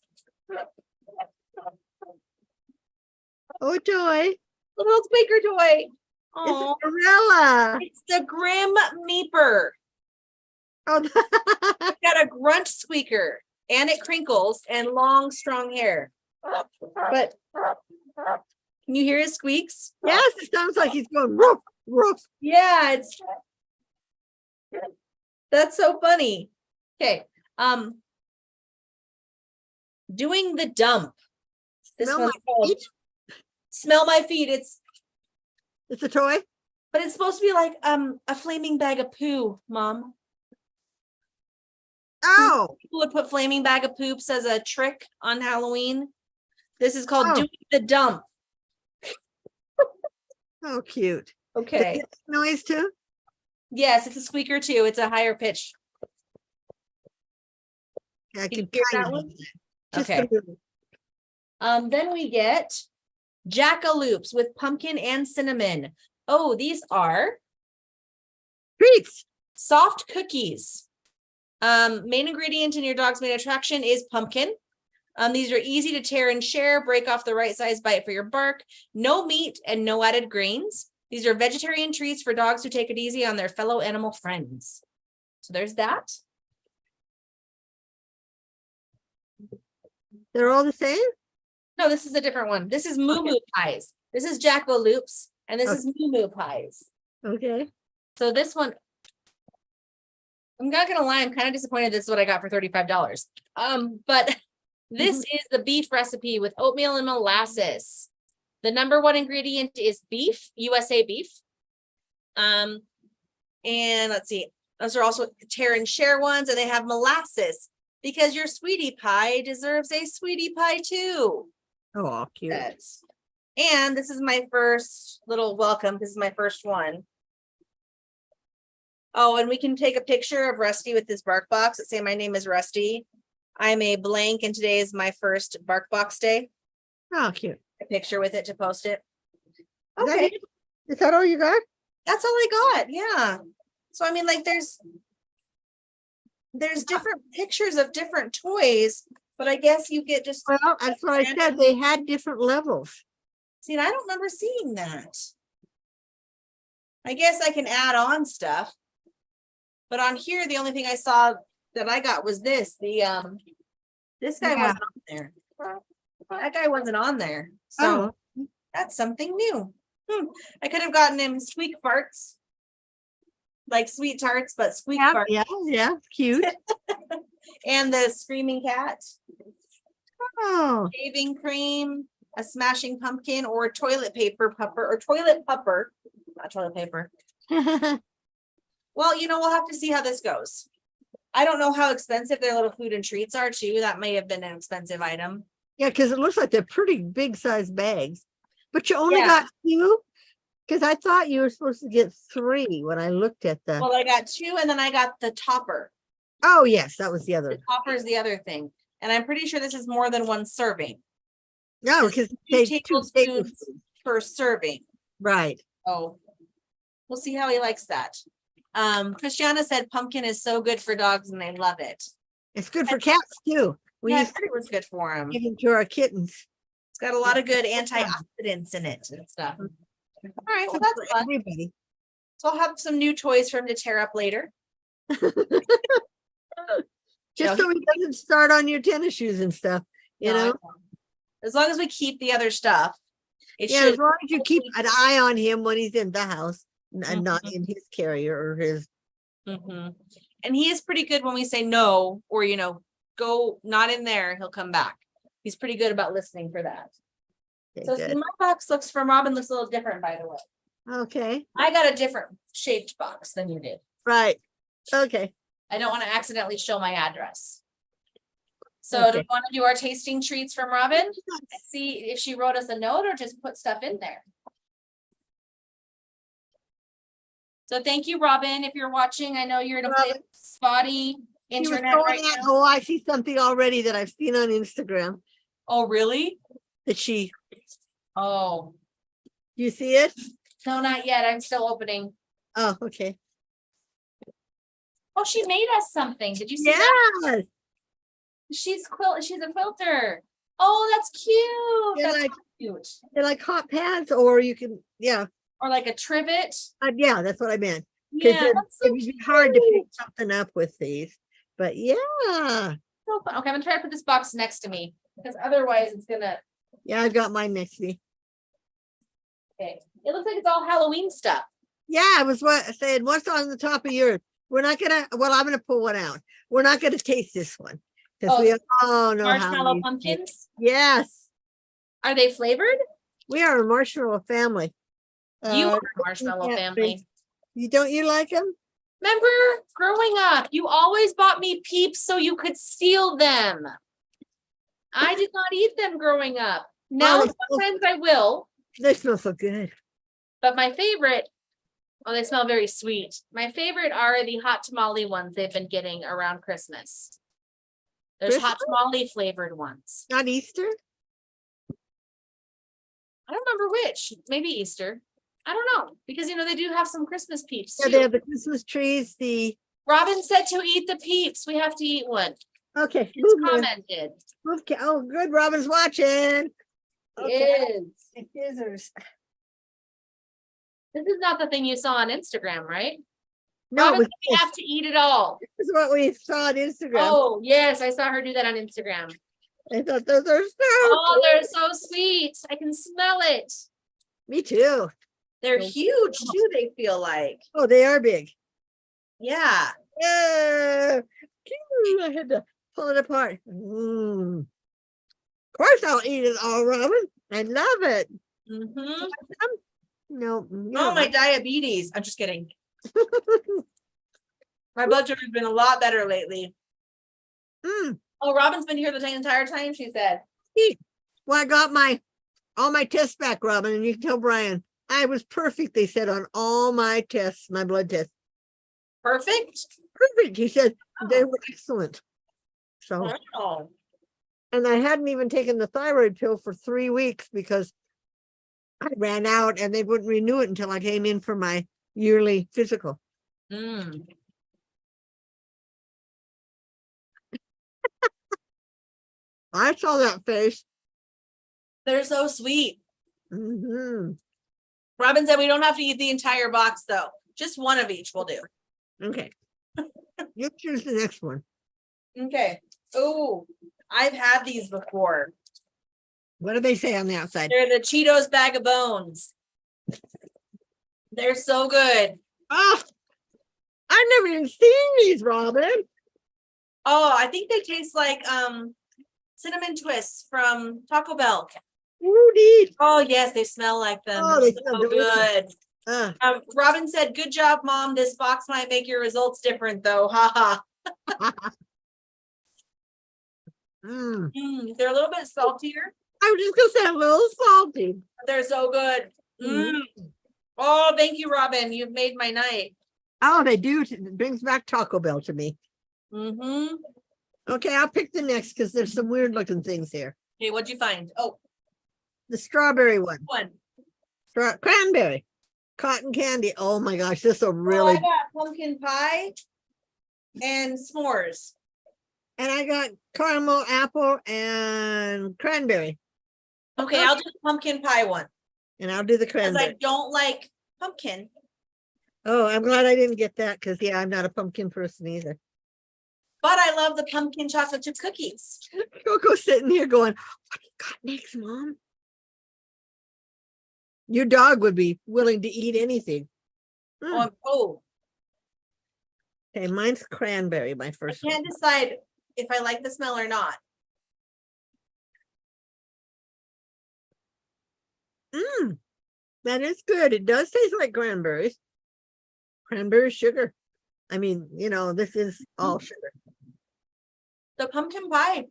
Oh, joy. little squeaker toy? It's Oh, a gorilla. it's the Grim Meeper. Oh, It's got a grunt squeaker and it crinkles and long, strong hair. But can you hear his squeaks? Yes, it sounds like he's going roof, roof. Yeah, that's so funny. Okay. Doing the dump. This Smell one's my called feet? Smell My Feet. It's a toy. But it's supposed to be like a flaming bag of poo, Mom. Oh, People would put flaming bag of poops as a trick on Halloween. This is called Oh. doing the dump. how cute. Okay. Does it make noise too? Yes, it's a squeaker too. It's a higher pitch. I Did you can hear kind that of one? hear that. Just Okay. a little. Then we get jackaloops with pumpkin and cinnamon. Oh, these are Treats. soft cookies. Main ingredient in your dog's main attraction is pumpkin. These are easy to tear and share, break off the right size bite for your bark. No meat and no added grains. These are vegetarian treats for dogs who take it easy on their fellow animal friends. So there's that. They're all the same? No, this is a different one. This is moo moo pies. This is jackaloops, and this is moo moo pies. Okay. So this one, I'm not gonna lie, I'm kind of disappointed this is what I got for $35. But this is the beef recipe with oatmeal and molasses. The number one ingredient is beef, USA beef. And let's see, those are also tear and share ones, and they have molasses because your sweetie pie deserves a sweetie pie too. Oh, cute. Yes. And this is my first little welcome. This is my first one. Oh, and we can take a picture of Rusty with this bark box and say, my name is Rusty. I'm a blank, and today is my first bark box day. Oh, cute. A picture with it to post it. Is that Okay, it? Is that all you got? that's all I got. Yeah. So I mean, like, there's different pictures of different toys, but I guess you get just Well, that's what I said. They had different levels. see. And I don't remember seeing that. I guess I can add on stuff, but on here, the only thing I saw that I got was this. This guy Yeah. wasn't on there. That guy wasn't on there. So that's something new. I could have gotten him squeak farts, like sweet tarts, but squeak Yeah, farts, yeah, cute. and the screaming cat, Oh, shaving cream, a smashing pumpkin, or toilet paper pupper, or toilet pupper, not toilet paper. Well, we'll have to see how this goes. I don't know how expensive their little food and treats are too. That may have been an expensive item. yeah, because it looks like they're pretty big size bags, but you only Yeah. got two. Because I thought you were supposed to get three when I looked at the. Well, I got two, and then I got the topper. Oh, yes, that was the The other. topper is the other thing. And I'm pretty sure this is more than one serving. No, It's because two they two tablespoons. tablespoons. Per serving. Right. Oh, we'll see how he likes that. Christiana said pumpkin is so good for dogs and they love it. It's good for cats too. We Yeah, I used heard it was good for him. to give them to our kittens. It's got a lot of good antioxidants in it and stuff. All right, well, that's For fun. everybody. So I'll have some new toys for him to tear up later. Just so he doesn't start on your tennis shoes and stuff, you No, I know? won't. As long as we keep the other stuff, it Yeah, should. as long as you keep an eye on him when he's in the house and not Mhm. in his carrier or his. Mhm. And he is pretty good when we say no, or go not in there, he'll come back. He's pretty good about listening for that. Okay, So good. my box looks from Robin looks a little different, by the way. Okay, I got a different shaped box than you did. right. Okay. I don't want to accidentally show my address. So do we Okay. want to do our tasting treats from Robin? See if she wrote us a note or just put stuff in there. So thank you, Robin. If you're watching, I know you're in a Robin. spotty He was internet going right at- now. Oh, I see something already that I've seen on Instagram Oh, really? that she, Oh, you see it? no, not yet. I'm still opening. Oh, okay. Oh, she made us something. Did you see that? Yes. She's a quilter. Oh, that's cute. Yeah, That's like- cute. They're like hot pads, or you can, yeah, Or like a trivet. yeah, that's what I meant. Because Yeah, that's so it would be hard to cute. pick something up with these, but yeah. So fun. Okay, I'm gonna try to put this box next to me. because otherwise it's gonna, Yeah, I've got mine next to me. okay. It looks like it's all Halloween stuff. Yeah, I was saying, what's on the top of yours? We're not gonna, well, I'm gonna pull one out. We're not gonna taste this one. Because Oh, we all know how Marshmallow we- pumpkins. Yes, Are they flavored? we are a marshmallow family. You Uh, are a marshmallow yeah, family. don't you like them? Remember growing up, you always bought me Peeps so you could steal them. I did not eat them growing up. Now they smell- sometimes I will, They smell so good. but my favorite, oh, they smell very sweet. My favorite are the hot tamale ones they've been getting around Christmas. There's hot tamale flavored ones. Not Easter? I don't remember which, maybe Easter. I don't know, because they do have some Christmas Peeps Yeah, too. they have the Christmas trees, Robin said to eat the Peeps. We have to eat one. okay. It's Move, commented. oh, good, Robin's watching. Is. Scissors. This is not the thing you saw on Instagram, right? No, Robin said we have to eat it all. this is what we saw on Instagram. Oh, yes, I saw her do that on Instagram. I thought those are so Oh, good. they're so sweet. I can smell it. Me too. They're huge too, they feel like. Oh, they are big. Yeah. Yeah. I had to pull it apart. Of course I'll eat it all, Robin. I love it. Mm-hmm. No. Oh, my diabetes. I'm just kidding. My blood sugar's been a lot better lately. Oh, Robin's been here the entire time, she said. Well, I got all my tests back, Robin, and you can tell Brian I was perfect. They said on all my tests, my blood tests. Perfect. Perfect. He said they were excellent. So, Oh. and I hadn't even taken the thyroid pill for 3 weeks because I ran out and they wouldn't renew it until I came in for my yearly physical. Mm. I saw that face. They're so sweet. Mm-hmm. Robin said we don't have to eat the entire box though. Just one of each will do. Okay. You choose the next one. Okay. Oh, I've had these before. What do they say on the outside? They're the Cheetos bag of bones. They're so good. Oh, I've never even seen these, Robin. Oh, I think they taste like cinnamon twists from Taco Bell. Rudy. Oh yes, they smell like them. Oh, they They're smell so delicious. good. Robin said, "Good job, Mom. This box might make your results different, though." Ha ha. They're a little bit saltier. I was just gonna say a little salty. But they're so good. Oh, thank you, Robin. You've made my night. Oh, they do. It brings back Taco Bell to me. Okay, I'll pick the next because there's some weird looking things here. Okay, what'd you find? Oh, The strawberry one. one. Cranberry. Cotton candy. Oh my gosh, this will Oh, really. I got pumpkin pie and s'mores. And I got caramel, apple, and cranberry. Okay, I'll do the pumpkin pie one And I'll do the because cranberry. I don't like pumpkin. Oh, I'm glad I didn't get that because yeah, I'm not a pumpkin person either. But I love the pumpkin chocolate chip cookies. Coco's sitting here going, what do you got next, Mom? Your dog would be willing to eat anything. Oh, Okay, mine's cranberry, my I first can't one. decide if I like the smell or not. That is good. It does taste like cranberries. Cranberry sugar. I mean, this is all sugar. The pumpkin pie.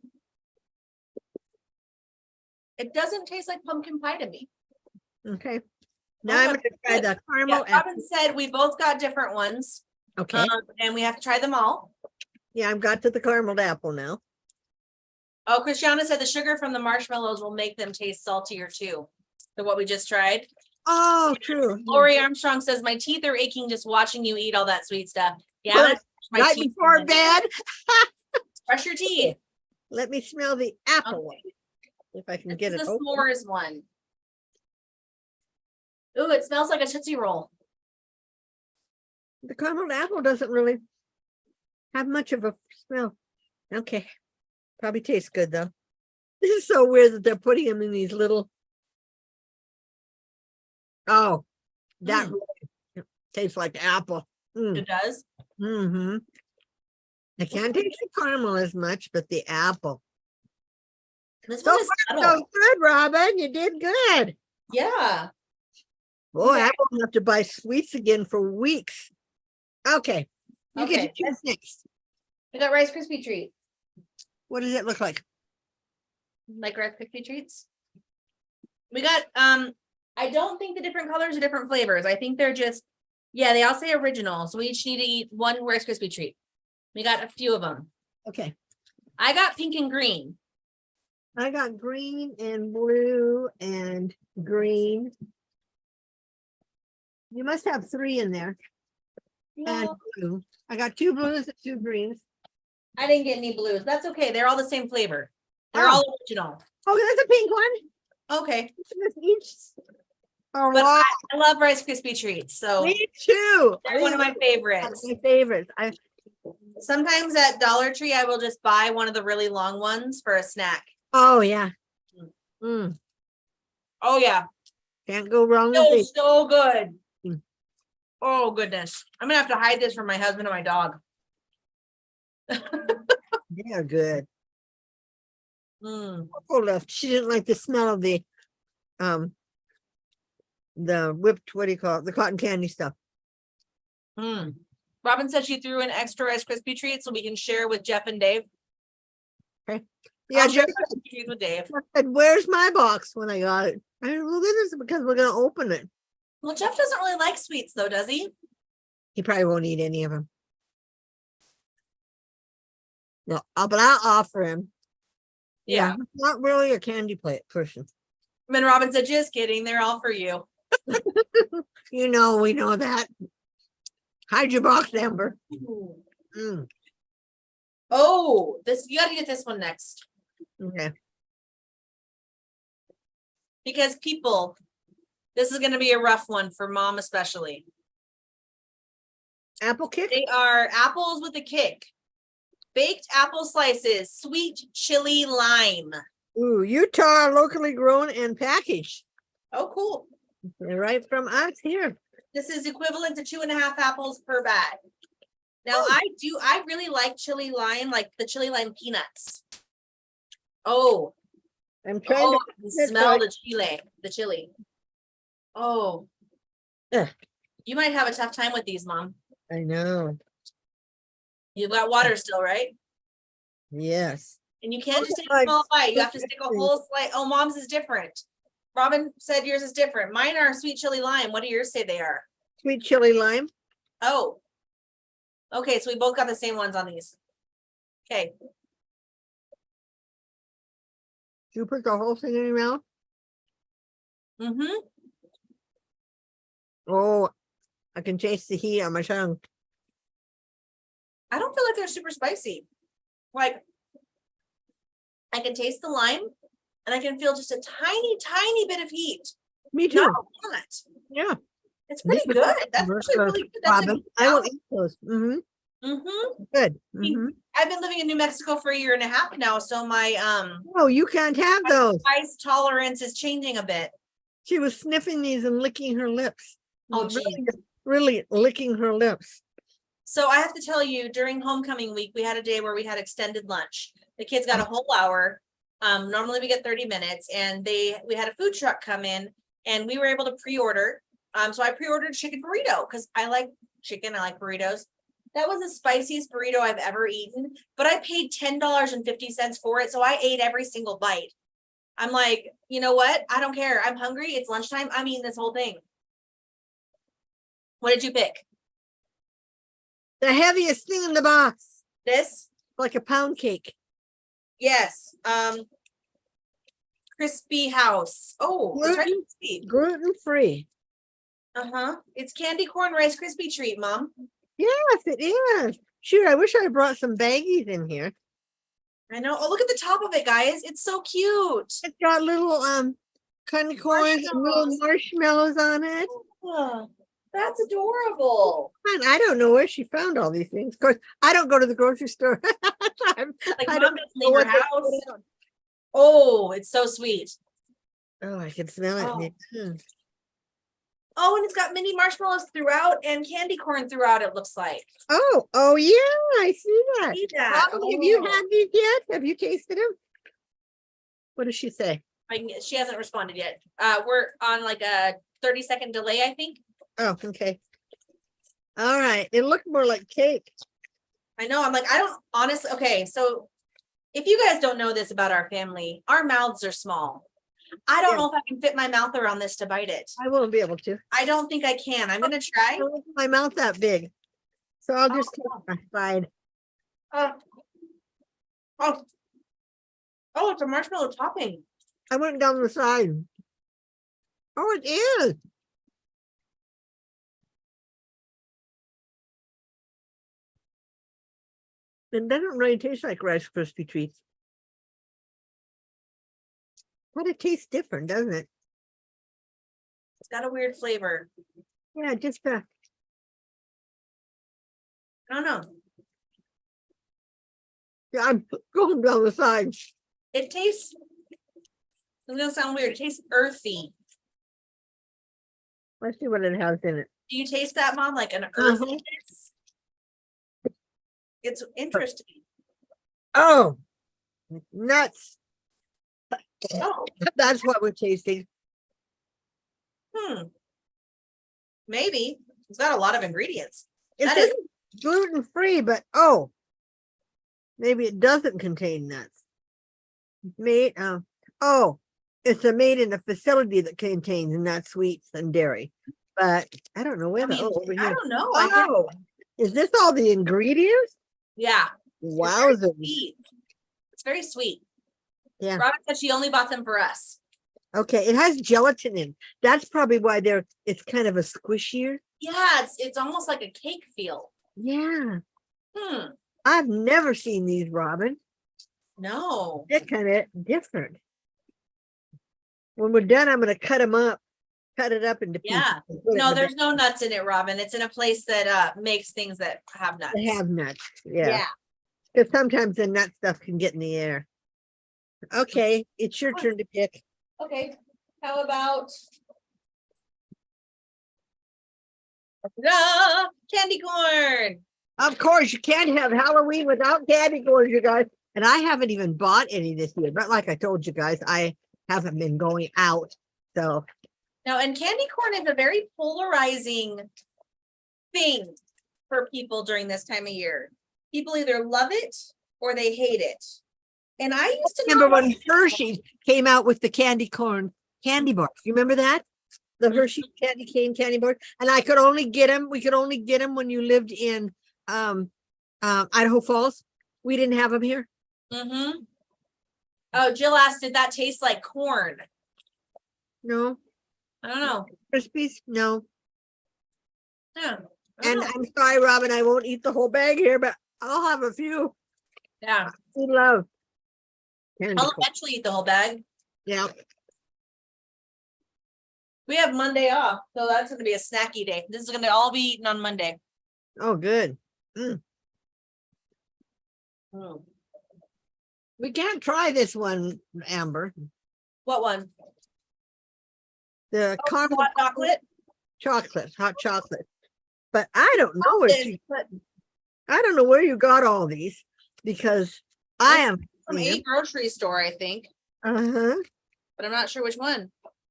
It doesn't taste like pumpkin pie to me. Okay. Now I'm going to try the caramel. Yeah, Robin said we both got different ones. Okay. And we have to try them all. Yeah, I've got to the caramel apple now. Oh, Christiana said the sugar from the marshmallows will make them taste saltier too. So what we just tried. Oh, true. Lori Armstrong says my teeth are aching just watching you eat all that sweet stuff. Yeah, Well, my right teeth before are- bed. Brush your teeth. Let me smell the apple one. If I can get This it is the open. s'mores one. Ooh, it smells like a Tootsie Roll. The caramel apple doesn't really have much of a smell. Okay. Probably tastes good though. This is so weird that they're putting them in these little. Oh, that really tastes like apple. It does. Mm-hmm. I can't taste the caramel as much, but the apple. This So one is far, so subtle. good, Robin. You did good. Yeah. Boy, Okay. I won't have to buy sweets again for weeks. Okay. You get to Okay. choose next. We got Rice Krispie treat. What does it look like? Like Rice Krispie treats. We got I don't think the different colors are different flavors. I think they're just, yeah, they all say original. So we each need to eat one Rice Krispie treat. We got a few of them. Okay. I got pink and green. I got green and blue and green. You must have 3 in there. And No, blue. I got 2 blues and 2 greens. I didn't get any blues. That's okay. They're all the same flavor. They're Oh. all original. Oh, there's a pink one. Okay. There's each. Oh, But wow. I love Rice Krispie treats. So Me too. they're one of my favorites. My favorites. Sometimes at Dollar Tree, I will just buy one of the really long ones for a snack. Oh yeah. Mm, Oh, yeah. can't go wrong with So, these. so good. Mm. Oh, goodness. I'm going to have to hide this from my husband and my dog. They are good. Mm. Coco left. She didn't like the smell of the whipped, what do you call it? The cotton candy stuff. Mm. Robin said she threw an extra Rice Krispie treat so we can share with Jeff and Dave. Yeah, I'll share Jeff Rice Krispie treats with Dave. said, "Where's my box?" When I got it. I said, well, this is because we're gonna open it. Well, Jeff doesn't really like sweets though, does he? He probably won't eat any of them. No, but I'll offer him. Yeah. He's not really a candy plate person. And then Robin said, just kidding. They're all for you. We know that. Hide your box, Amber. Mm, Oh, you got to get this one next. okay. Because people, this is going to be a rough one for mom especially. Apple kick. They are apples with a kick. Baked apple slices, sweet chili lime. Ooh, Utah, locally grown and packaged. Oh, cool. They're right from us here. This is equivalent to 2.5 apples per bag. Now, I really like chili lime, like the chili lime peanuts. Oh, I'm trying you smell the chili. Oh, Ugh. You might have a tough time with these, Mom. I know. You've got water still, right? Yes. And you can't just take a Like, small bite. You have to stick a whole slice. Oh, Mom's is different. Robin said yours is different. Mine are sweet chili lime. What do yours say they are? Sweet chili lime. Oh. Okay, so we both got the same ones on these. Okay. You put the whole thing in your mouth? Mm-hmm. Oh, I can taste the heat on my tongue. I don't feel like they're super spicy. Like, I can taste the lime and I can feel just a tiny, tiny bit of heat. Me too. Not a lot. Yeah. It's pretty These good. are That's actually really good. That's Robin, I will eat those. Mm-hmm. Good. Mm-hmm. I've been living in New Mexico for 1.5 years now, so my Oh, you can't have those. spice tolerance is changing a bit. She was sniffing these and licking her lips. Oh, Really licking her lips. So I have to tell you, during homecoming week, we had a day where we had extended lunch. The kids got a whole hour. Normally we get 30 minutes, and we had a food truck come in, and we were able to pre-order. So I pre-ordered chicken burrito because I like chicken. I like burritos. That was the spiciest burrito I've ever eaten, but I paid $10.50 for it. So I ate every single bite. I'm like, you know what? I don't care. I'm hungry. It's lunchtime. I'm eating this whole thing. What did you pick? The heaviest thing in the box. This? Like a pound cake. Yes. Crispy House. Oh, it's right crispy. Gluten free. Uh-huh. It's candy corn Rice Krispie treat, Mom. Yes, it is. Shoot, I wish I brought some baggies in here. I know. Oh, look at the top of it, guys. It's so cute. It's got little candy corns and little marshmallows on it. Oh, that's adorable. And I don't know where she found all these things. Of course, I don't go to the grocery store. Like I Mom don't doesn't know leave her what they house. put out. Oh, it's so sweet. Oh, I can smell it. Oh. Mm. Oh, and it's got mini marshmallows throughout and candy corn throughout, it looks like. Oh, yeah, I see that. See that? Robin, have you Oh. had these yet? Have you tasted them? What does she say? She hasn't responded yet. We're on like a 30-second delay, I think. Oh, okay. All right. It looked more like cake. I know. I'm like, I don't honestly. Okay, so if you guys don't know this about our family, our mouths are small. I don't Yeah. know if I can fit my mouth around this to bite it. I won't be able to. I don't think I can. I'm gonna I try. don't have my mouth that big. So I'll just take my side. Oh, oh, oh! It's a marshmallow topping. I went down the side. Oh, it is. It doesn't really taste like Rice Krispie treats. But it tastes different, doesn't it? It's got a weird flavor. Yeah, just I don't know. yeah, I'm going down the side. It tastes. It's gonna sound weird. It tastes earthy. Let's see what it has in it. Do you taste that, Mom? Like an earthiness? It's interesting. Oh, nuts. Oh, That's what we're tasting. maybe it's got a lot of ingredients. It That says is- gluten-free, but oh, maybe it doesn't contain nuts. Made, oh, it's made in a facility that contains nut sweets and dairy. But I don't know where I mean, over I here. don't know. I can't. Oh, is this all the ingredients? Yeah, Wowzers. sweet. It's very sweet. Yeah. Robin said she only bought them for us. Okay, it has gelatin in. That's probably why it's kind of a squishier. Yeah, it's almost like a cake feel. Yeah. Hmm. I've never seen these, Robin. No. They're kind of different. When we're done, I'm going to cut it up into pieces. Yeah. and put it in No, the there's bag. no nuts in it, Robin. It's in a place that makes things that have nuts. They have nuts. Yeah. Yeah. Because sometimes the nut stuff can get in the air. Okay, it's your turn to pick. Okay. How about candy corn? Of course, you can't have Halloween without candy corn, you guys. And I haven't even bought any this year. But like I told you guys, I haven't been going out. So Now, and candy corn is a very polarizing thing for people during this time of year. People either love it or they hate it. And I used to remember not when Hershey came out with the candy corn candy bars. You remember that? The Hershey candy cane candy bars. And I could only get them. We could only get them when you lived in Idaho Falls. We didn't have them here. Mm-hmm. Oh, Jill asked, did that taste like corn? No. I don't know. Krispies? No. Yeah. And I'm sorry, Robin, I won't eat the whole bag here, but I'll have a few. Yeah. We love candy I'll corn. eventually eat the whole bag. Yeah. We have Monday off, so that's going to be a snacky day. This is going to all be eaten on Monday. Oh, good. We can't try this one, Amber. What one? The caramel Hot chocolate? hot chocolate. But I don't know where This, you, but I don't know where you got all these because I am. from a grocery store, I think, Uh-huh. but I'm not sure which one.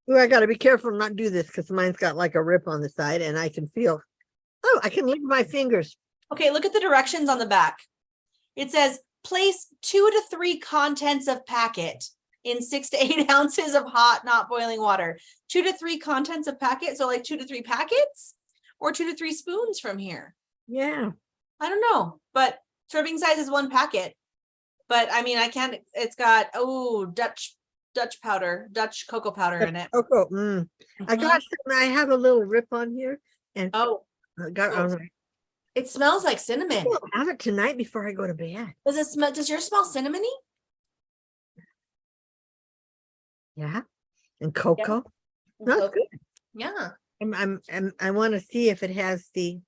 Ooh, I gotta be careful not do this because mine's got like a rip on the side and I can feel. Oh, I can lick my fingers. Okay, look at the directions on the back. It says place 2 to 3 contents of packet in 6 to 8 ounces of hot, not boiling water. 2 to 3 contents of packet. So like 2 to 3 packets or 2 to 3 spoons from here. Yeah. I don't know, but serving size is 1 packet. But I mean, I can't, it's got, Dutch powder, Dutch cocoa powder in it. Cocoa. I Mhm. got some, I have a little rip on here and Oh, I got Oh. It smells like cinnamon. I'll have it tonight before I go to bed. Does it smell, does yours smell cinnamony? Yeah. And cocoa. That's Okay. good. Yeah. I want to see if it has the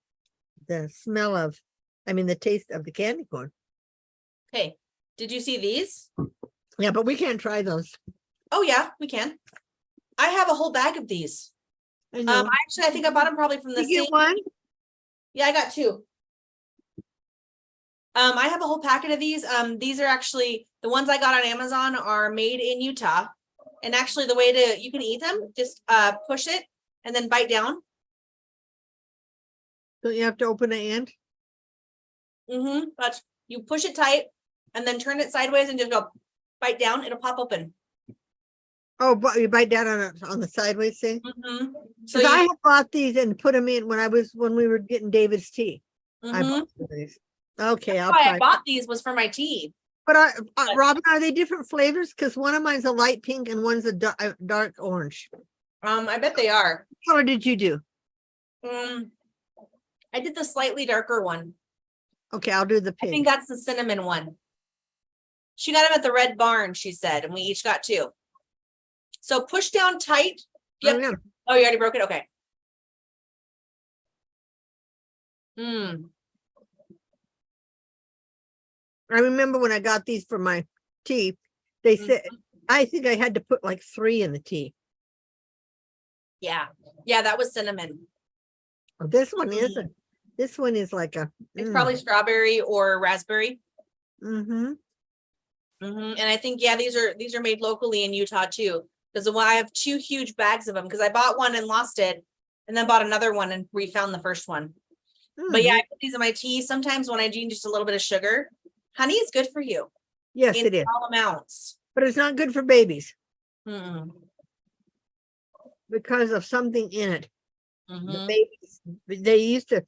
smell of, the taste of the candy corn. Okay. Did you see these? Yeah, but we can't try those. Oh yeah, we can. I have a whole bag of these. I know. Actually, I think I bought them probably from the You same. get one? Yeah, I got two. I have a whole packet of these. These are actually the ones I got on Amazon are made in Utah. And actually the way to, you can eat them, just push it and then bite down. Don't you have to open the end? But you push it tight and then turn it sideways and just go bite down. It'll pop open. Oh, but you bite down on the sideways thing? So Because I you, have bought these and put them in when we were getting David's tea. I mhm. bought these. Okay, I'll Why try. I bought these was for my tea. But Robin, are they different flavors? Because one of mine's a light pink and one's a dark orange. I bet they are. What color did you do? I did the slightly darker one. Okay, I'll do the I pink. think that's the cinnamon one. She got them at the Red Barn, she said, and we each got two. So push down tight. Oh, Yep. yeah. Oh, you already broke it? Okay. I remember when I got these for my tea, they said, I think I had to put like 3 in the tea. Yeah. Yeah, that was cinnamon. Oh, this one isn't. This one is like a. It's probably strawberry or raspberry. Mm-hmm. And I think, yeah, these are made locally in Utah too. Because I have 2 huge bags of them because I bought one and lost it and then bought another one and refound the first one. But yeah, I put these in my tea. Sometimes when I do just a little bit of sugar, honey is good for you. Yes, in it is. small amounts. But it's not good for babies Mm-mm. because of something in it. The Mhm. babies, they used to,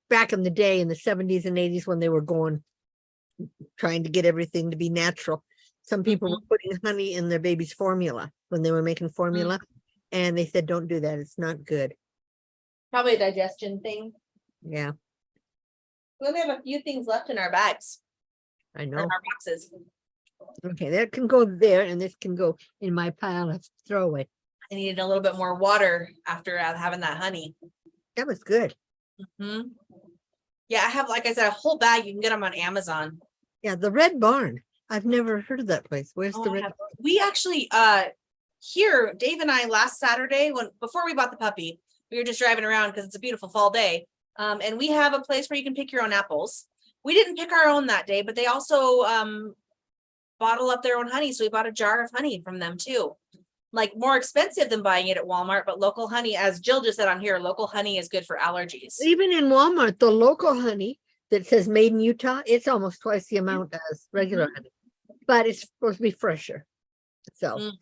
back in the day in the 70s and 80s when they were trying to get everything to be natural. Some people were putting honey in their baby's formula when they were making formula. And they said, don't do that. It's not good. Probably a digestion thing. Yeah, We only have a few things left in our bags I or in know. our boxes. Okay, that can go there and this can go in my pile of throwaway. I needed a little bit more water after having that honey. That was good. Yeah, I have, like I said, a whole bag. You can get them on Amazon. Yeah, the Red Barn. I've never heard of that place. Where's the Red? We actually, here, Dave and I last Saturday, before we bought the puppy, we were just driving around because it's a beautiful fall day. And we have a place where you can pick your own apples. We didn't pick our own that day, but they also bottle up their own honey. So we bought a jar of honey from them too. Like more expensive than buying it at Walmart, but local honey, as Jill just said on here, local honey is good for allergies. Even in Walmart, the local honey that says made in Utah, it's almost twice the amount as regular honey, but it's supposed to be fresher. So,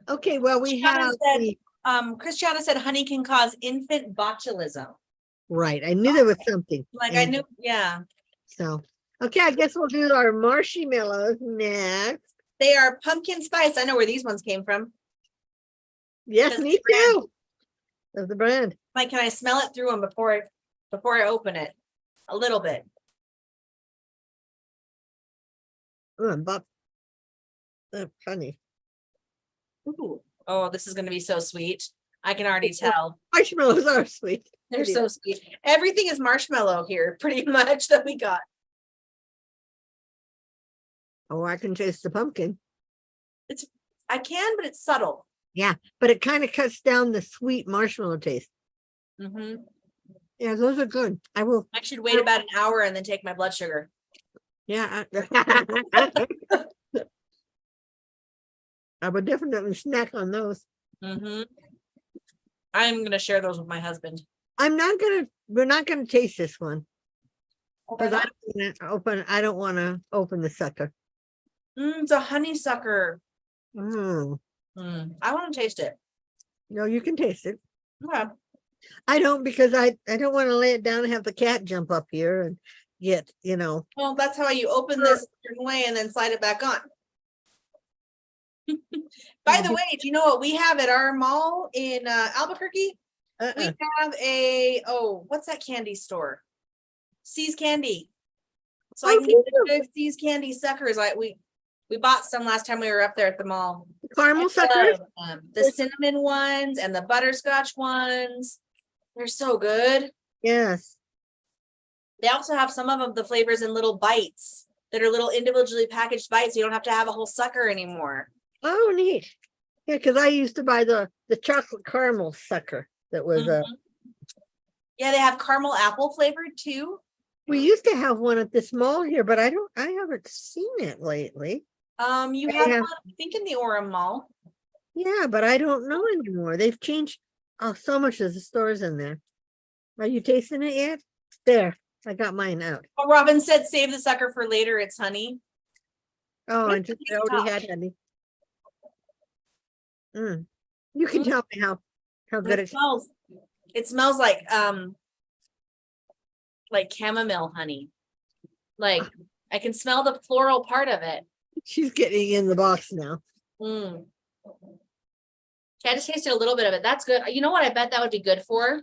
okay, well, we have Christiana said honey can cause infant botulism. Right. I knew there was something. Like I knew, yeah. So, okay, I guess we'll do our marshmallows next. They are pumpkin spice. I know where these ones came from. Yes, That's me the brand. too. Of the brand. Like, can I smell it through them before I open it? A little bit. Oh, but funny. Ooh. Oh, this is going to be so sweet. I can already tell. Marshmallows are sweet. They're so sweet. Everything is marshmallow here, pretty much, that we got. Oh, I can taste the pumpkin. I can, but it's subtle. Yeah, but it kind of cuts down the sweet marshmallow taste. Yeah, those are good. I will. I should wait about an hour and then take my blood sugar. Yeah. I would definitely snack on those. I'm going to share those with my husband. We're not gonna taste this one. Okay. Because I don't want to open the sucker. It's a honeysucker. I want to taste it. No, you can taste it. Okay. I don't, because I don't want to lay it down and have the cat jump up here and get, Well, that's how you open this a certain way and then slide it back on. By the way, do you know what we have at our mall in Albuquerque? We have what's that candy store? C's Candy. So I can get the good C's Candy suckers. We bought some last time we were up there at the mall. Caramel suckers? The cinnamon ones and the butterscotch ones. They're so good. Yes. They also have some of the flavors in little bites. that are little individually packaged bites. You don't have to have a whole sucker anymore. Oh, neat. Yeah, because I used to buy the chocolate caramel sucker that was Yeah, they have caramel apple flavored too. we used to have one at this mall here, but I haven't seen it lately. You They have have- one, I think, in the Orem Mall. Yeah, but I don't know anymore. They've changed so much of the stores in there. Are you tasting it yet? There, I got mine out. Oh, Robin said, "Save the sucker for later. It's honey." Oh, Let's and just taste I already top. had honey. You can tell me how good It smells. It smells like chamomile honey. Like I can smell the floral part of it. she's getting in the box now. Mm. Okay, I just tasted a little bit of it. That's good. You know what I bet that would be good for?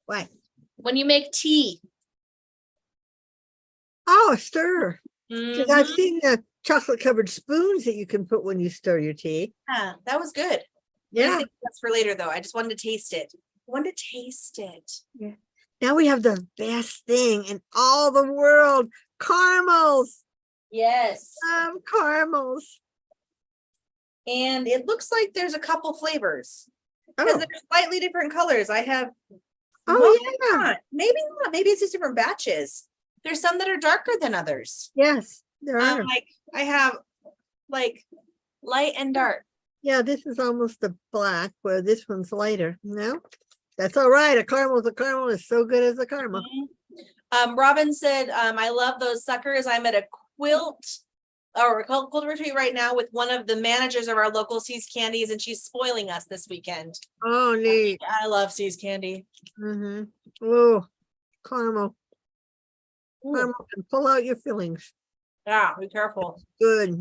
What? When you make tea. Oh, a stir. Because I've Mhm. seen the chocolate covered spoons that you can put when you stir your tea. Yeah, that was good. Yeah. That's for later though. I just wanted to taste it. I wanted to taste it. Now we have the best thing in all the world, caramels. Yes. Caramels. And it looks like there's a couple flavors because Oh, they're slightly different colors. I have oh yeah. not. Maybe not. Maybe it's just different batches. There's some that are darker than others. Yes, there are. Like I have like light and dark. Yeah, this is almost a black, where this one's lighter. No, that's all right. A caramel is so good as a caramel. Robin said, I love those suckers. I'm at a quilt or a quilt retreat right now with one of the managers of our local Seas Candies, and she's spoiling us this weekend. Oh, neat. I love Seas Candy. Mm-hmm. Oh, caramel. Ooh, Caramel can pull out your fillings. yeah, be careful. Good.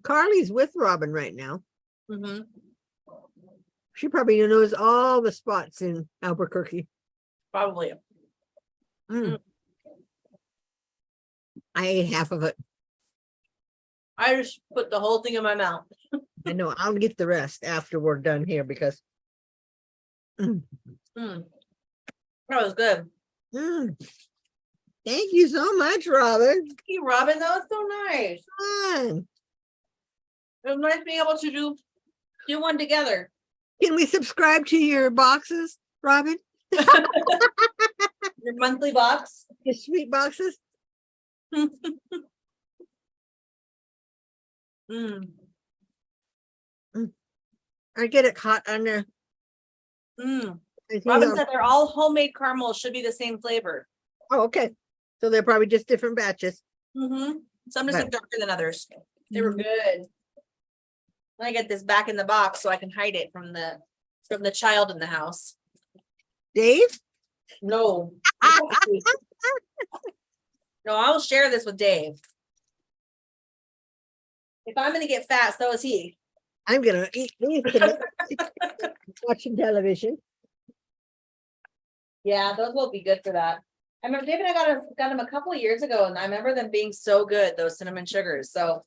Carly's with Robin right now. Mhm. She probably knows all the spots in Albuquerque. Probably. I ate half of it. I just put the whole thing in my mouth. I know I'll get the rest after we're done here because That was good. Thank you so much, Robin. Thank you, Robin. That was so nice. Fun. It was nice being able to do one together. Can we subscribe to your boxes, Robin? Your monthly box. Your sweet boxes? I get it hot under. Robin said they're all homemade caramels, should be the same flavor. Oh, okay. So they're probably just different batches. Some just Right. look darker than others. They were good. I get this back in the box so I can hide it from the child in the house. Dave? No. No, I'll share this with Dave. If I'm gonna get fat, so is he. I'm gonna eat these tonight. Watching television. Yeah, those will be good for that. I remember Dave and I got them a couple of years ago, and I remember them being so good, those cinnamon sugars. So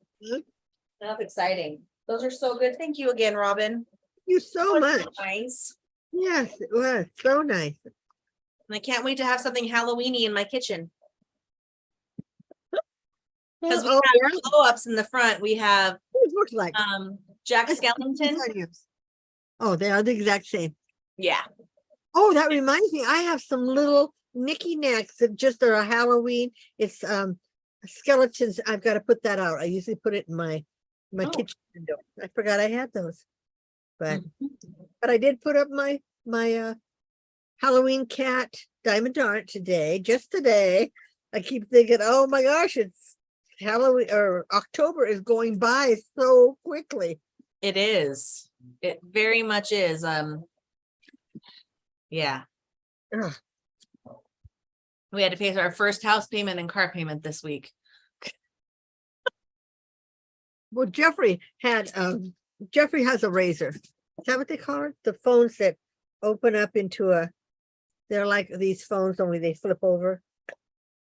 that's exciting. Those are so good. Thank you again, Robin. Thank you so That was much. Nice. Yes, it was so nice. And I can't wait to have something Halloweeny in my kitchen. Because we Oh, have blow-ups in the front. We have it looks like Jack Let's put these Skellington. onions. Oh, they are the exact same. Yeah. Oh, that reminds me, I have some little knicky knacks that just are a Halloween. It's skeletons. I've got to put that out. I usually put it in my Oh. kitchen window. I forgot I had those. But I did put up my Halloween cat diamond dart today, just today. I keep thinking, oh my gosh, it's Halloween, or October is going by so quickly. It is. It very much is. Yeah. Ugh. We had to pay our first house payment and car payment this week. Well, Jeffrey has a razor. Is that what they call it? The phones that open up into they're like these phones, only they flip over.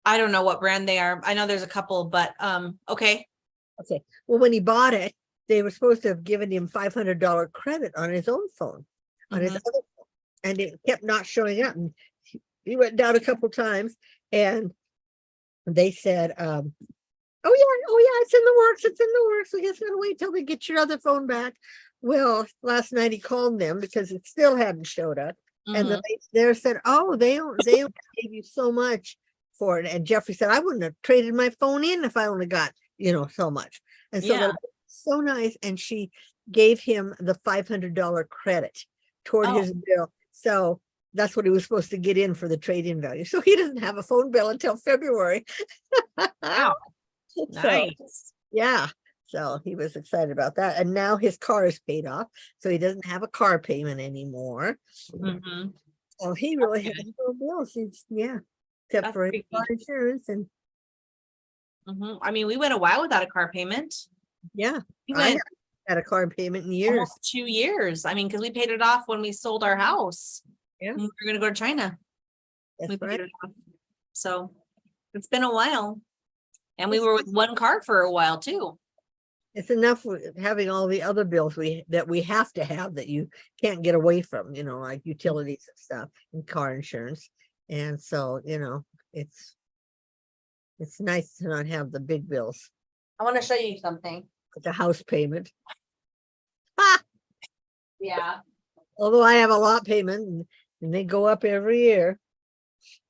I don't know what brand they are. I know there's a couple, but okay. Okay. Well, when he bought it, they were supposed to have given him $500 credit on his own phone, on his Mhm. other phone, and it kept not showing up. And he went down a couple times, and they said, oh yeah, it's in the works, it's in the works. We just gotta wait till they get your other phone back. Well, last night he called them because it still hadn't showed up. And the Mhm. lady there said, oh, they only gave you so much for it. And Jeffrey said, I wouldn't have traded my phone in if I only got, so much. And so Yeah. they're so nice. And she gave him the $500 credit toward Oh. his bill. So that's what he was supposed to get in for the trade-in value. So he doesn't have a phone bill until February. Wow. So, Nice. yeah. So he was excited about that. And now his car is paid off. So he doesn't have a car payment anymore. Mhm. So he really That's has good. no bills. Except That's for his pretty car good. insurance. And I mean, we went a while without a car payment. yeah, We I went haven't had a car payment in years. almost 2 years. I mean, because we paid it off when we sold our house. Yeah. We were gonna go to China. That's We paid right. it off. So it's been a while. And we were with one car for a while too. It's enough with having all the other bills that we have to have that you can't get away from, like utilities and stuff and car insurance. And so, it's nice to not have the big bills, I want to show you something. like the house payment. Ah, Yeah. although I have a lot payment and they go up every year.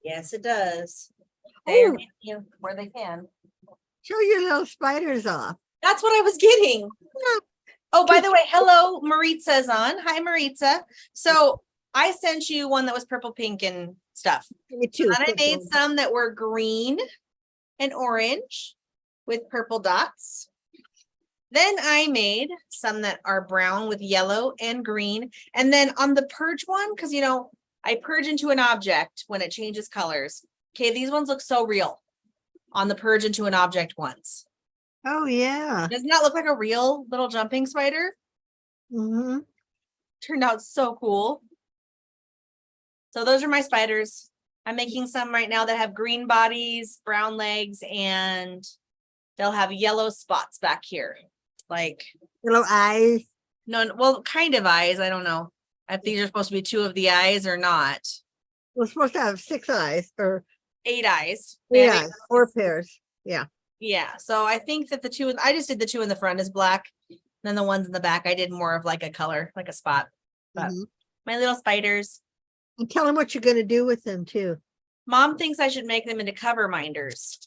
Yes, it does. Oh, Where they can. show your little spiders off. That's what I was getting. Ah, Oh, by the way, hello, Maritza's on. Hi, Maritza. So I sent you one that was purple, pink, and stuff. me too. And I made some that were green and orange with purple dots. Then I made some that are brown with yellow and green. And then on the purge one, because I purge into an object when it changes colors. Okay, these ones look so real on the purge into an object ones. Oh yeah. Doesn't that look like a real little jumping spider? Mm-hmm. Turned out so cool. So those are my spiders. I'm making some right now that have green bodies, brown legs, and they'll have yellow spots back here. Like Little eyes. no, well, kind of eyes. I don't know if these are supposed to be 2 of the eyes or not. We're supposed to have 6 eyes or 8 eyes. yeah, 4 pairs. Yeah. Yeah. So I think that I just did the 2 in the front is black. Then the ones in the back, I did more of like a color, like a spot. But my little spiders. And tell them what you're going to do with them too. Mom thinks I should make them into cover minders.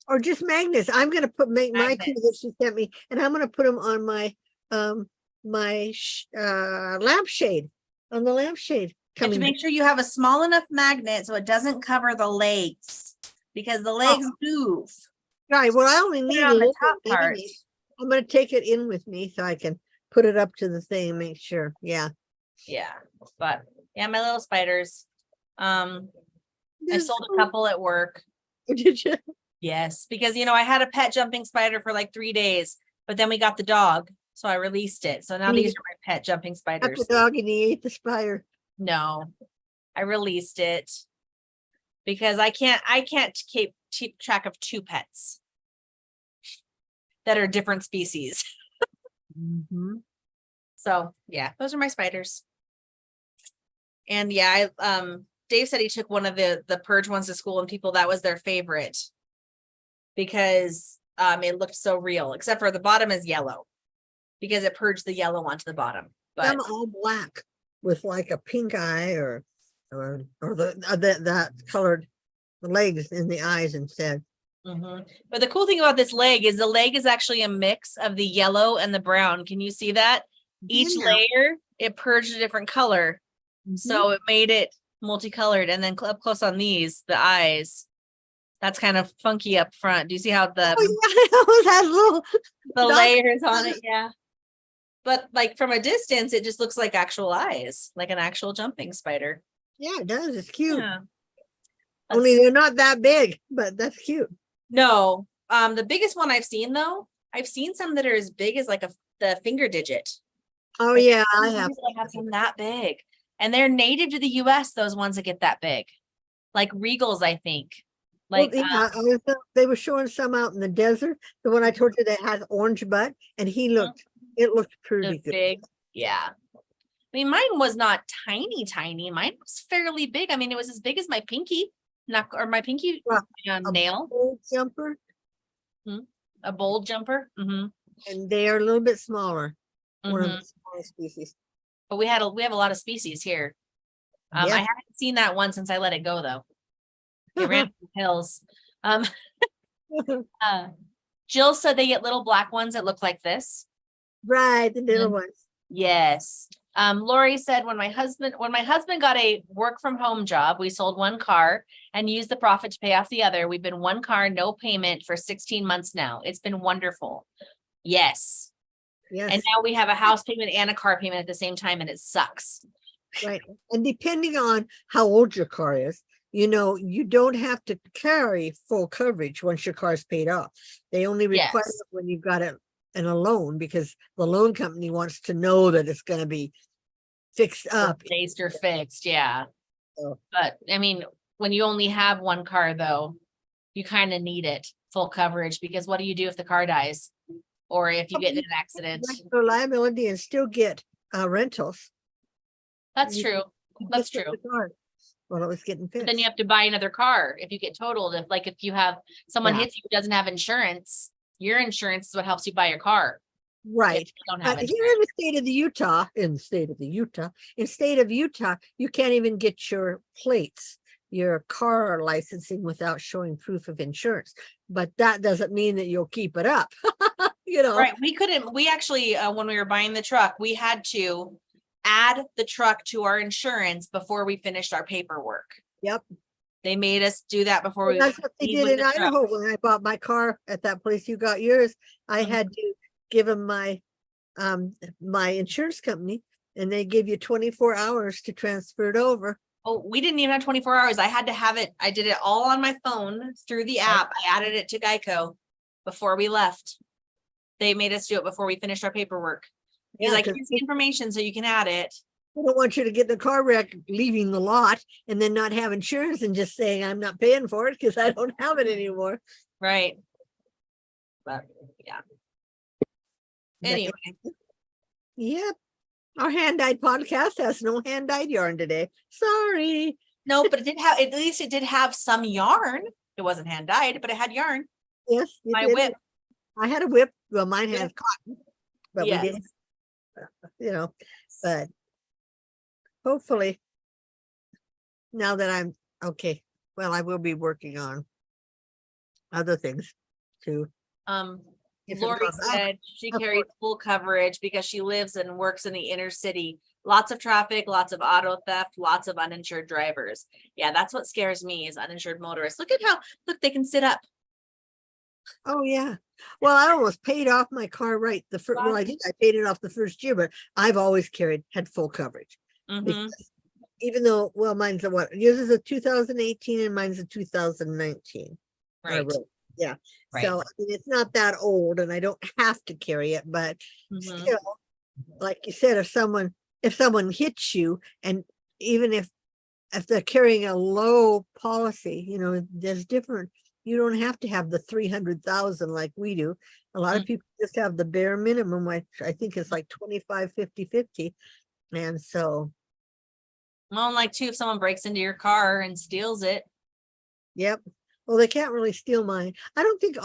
Or just magnets. I'm going to make my 2 that she sent me, and I'm going to put them on my lampshade, on the lampshade. You have to make sure you have a small enough magnet so it doesn't cover the legs because the legs move. Right. Well, I only need a little top part. magnet. I'm going to take it in with me so I can put it up to the thing and make sure. Yeah. Yeah. But yeah, my little spiders. I sold a couple at work. Did you? Yes, because I had a pet jumping spider for like 3 days, but then we got the dog, so I released it. So now these are my pet jumping Got spiders. the dog and he ate the spider. No, I released it because I can't keep track of 2 pets that are different species. So yeah, those are my spiders. And yeah, Dave said he took one of the purge ones to school, and people, that was their favorite because it looked so real, except for the bottom is yellow because it purged the yellow onto the bottom. But I'm all black with like a pink eye or that colored legs in the eyes instead. But the cool thing about this leg is actually a mix of the yellow and the brown. Can you see that? Each layer, it purged a different color. So it made it multicolored. And then up close on these, the eyes, that's kind of funky up front. Do you see how the layers on it? Yeah. But like from a distance, it just looks like actual eyes, like an actual jumping spider. Yeah, it does. It's cute. Yeah. Only they're not that big, but that's cute. No. The biggest one I've seen though, I've seen some that are as big as like the finger digit. Oh yeah, I have some that big. And they're native to the US, those ones that get that big. Like Regals, I think. Like they were showing some out in the desert. The one I told you that had orange butt, and he looked It looked It pretty was good. big. Yeah. I mean, mine was not tiny, tiny. Mine was fairly big. I mean, it was as big as my pinky, not or my pinky Well, a nail. bold jumper, A bold jumper. and they are a little bit smaller. One of Mhm. the smaller species. But we have a lot of species here. I Yeah. haven't seen that one since I let it go though. It ran up the hills. Um, Jill said they get little black ones that look like this. Right, the little Mhm. ones. Yes. Lori said when my husband got a work from home job, we sold one car and used the profit to pay off the other. We've been one car, no payment for 16 months now. It's been wonderful. Yes. Yes. And now we have a house payment and a car payment at the same time, and it sucks. Right. And depending on how old your car is, you don't have to carry full coverage once your car's paid off. They only require Yes. it when you've got it in a loan, because the loan company wants to know that it's going to be fixed up. Replaced or fixed, yeah. So, But I mean, when you only have one car though, you kind of need it full coverage, because what do you do if the car dies? Or if you get in an accident? for liability and still get rentals. That's You true. That's just get true. the car while it was getting But fixed. then you have to buy another car if you get totaled. If you have someone Yeah. hits you who doesn't have insurance, your insurance is what helps you buy your car. If Right. you don't have But here insurance. in the state of Utah, you can't even get your plates, your car licensing without showing proof of insurance. But that doesn't mean that you'll keep it up. Right. We actually, when we were buying the truck, we had to add the truck to our insurance before we finished our paperwork. Yep. They made us do that before Well, we that's what they leave did with in the truck. Idaho when I bought my car at that place you got yours. I Mhm. had to give them my insurance company, and they give you 24 hours to transfer it over. Oh, we didn't even have 24 hours. I had to have it. I did it all on my phone through the app. I added it to Geico before we left. They made us do it before we finished our paperwork. He's Yeah, like, 'cause here's the information so you can add it. I don't want you to get in a car wreck leaving the lot and then not have insurance and just saying I'm not paying for it because I don't have it anymore. Right. But yeah. But Anyway, yep. Our hand-dyed podcast has no hand-dyed yarn today. Sorry. no, but at least it did have some yarn. It wasn't hand dyed, but it had yarn. Yes, you My did. whip. I had a whip. Well, mine Yeah. has cotton, but we Yes. didn't, but hopefully now that I'm okay, well, I will be working on other things too. Different Lori cars. said she of carries full coverage because she lives and works in the inner city. Lots of traffic, lots of auto theft, lots of uninsured drivers. Yeah, that's what scares me is uninsured motorists. Look, they can sit up. Oh, yeah. Well, I almost paid off my car right the first, well, I did. I paid it off the first year, but I've always had full coverage. Mhm. Because even though, well, mine's a what? Yours is a 2018 and mine's a 2019. Right. Yeah. Right. So I mean, it's not that old and I don't have to carry it, but Mhm. still, like you said, if someone hits you, and even if they're carrying a low policy, there's different. You don't have to have the 300,000 like we do. A lot of Mm. people just have the bare minimum, which I think is like 25, 50, 50. And so, Well, like too, if someone breaks into your car and steals it. yep. Well, they can't really steal mine. I don't think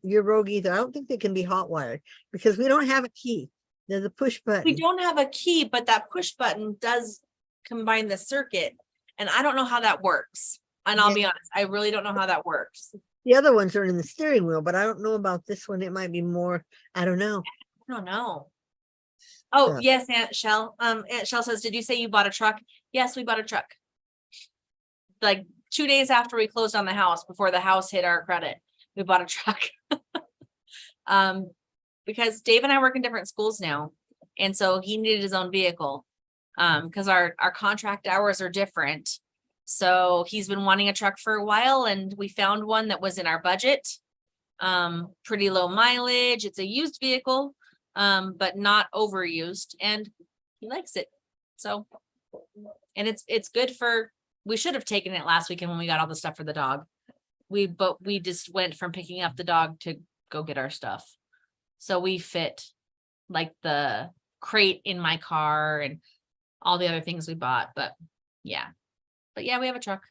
your Rogue either. I don't think they can be hot wired because we don't have a key. There's a push button. We don't have a key, but that push button does combine the circuit. And I don't know how that works. And I'll be honest, I really don't know how that works. The other ones are in the steering wheel, but I don't know about this one. It might be more, I don't know. I don't know. Oh, So- yes, Aunt Shell. Aunt Shell says, did you say you bought a truck? Yes, we bought a truck. Like 2 days after we closed on the house, before the house hit our credit, we bought a truck. Because Dave and I work in different schools now. And so he needed his own vehicle. Because our contract hours are different. So he's been wanting a truck for a while and we found one that was in our budget. Pretty low mileage. It's a used vehicle, but not overused, and he likes it. So, and it's good we should have taken it last weekend when we got all the stuff for the dog. But we just went from picking up the dog to go get our stuff. So we fit like the crate in my car and all the other things we bought. But yeah, we have a truck.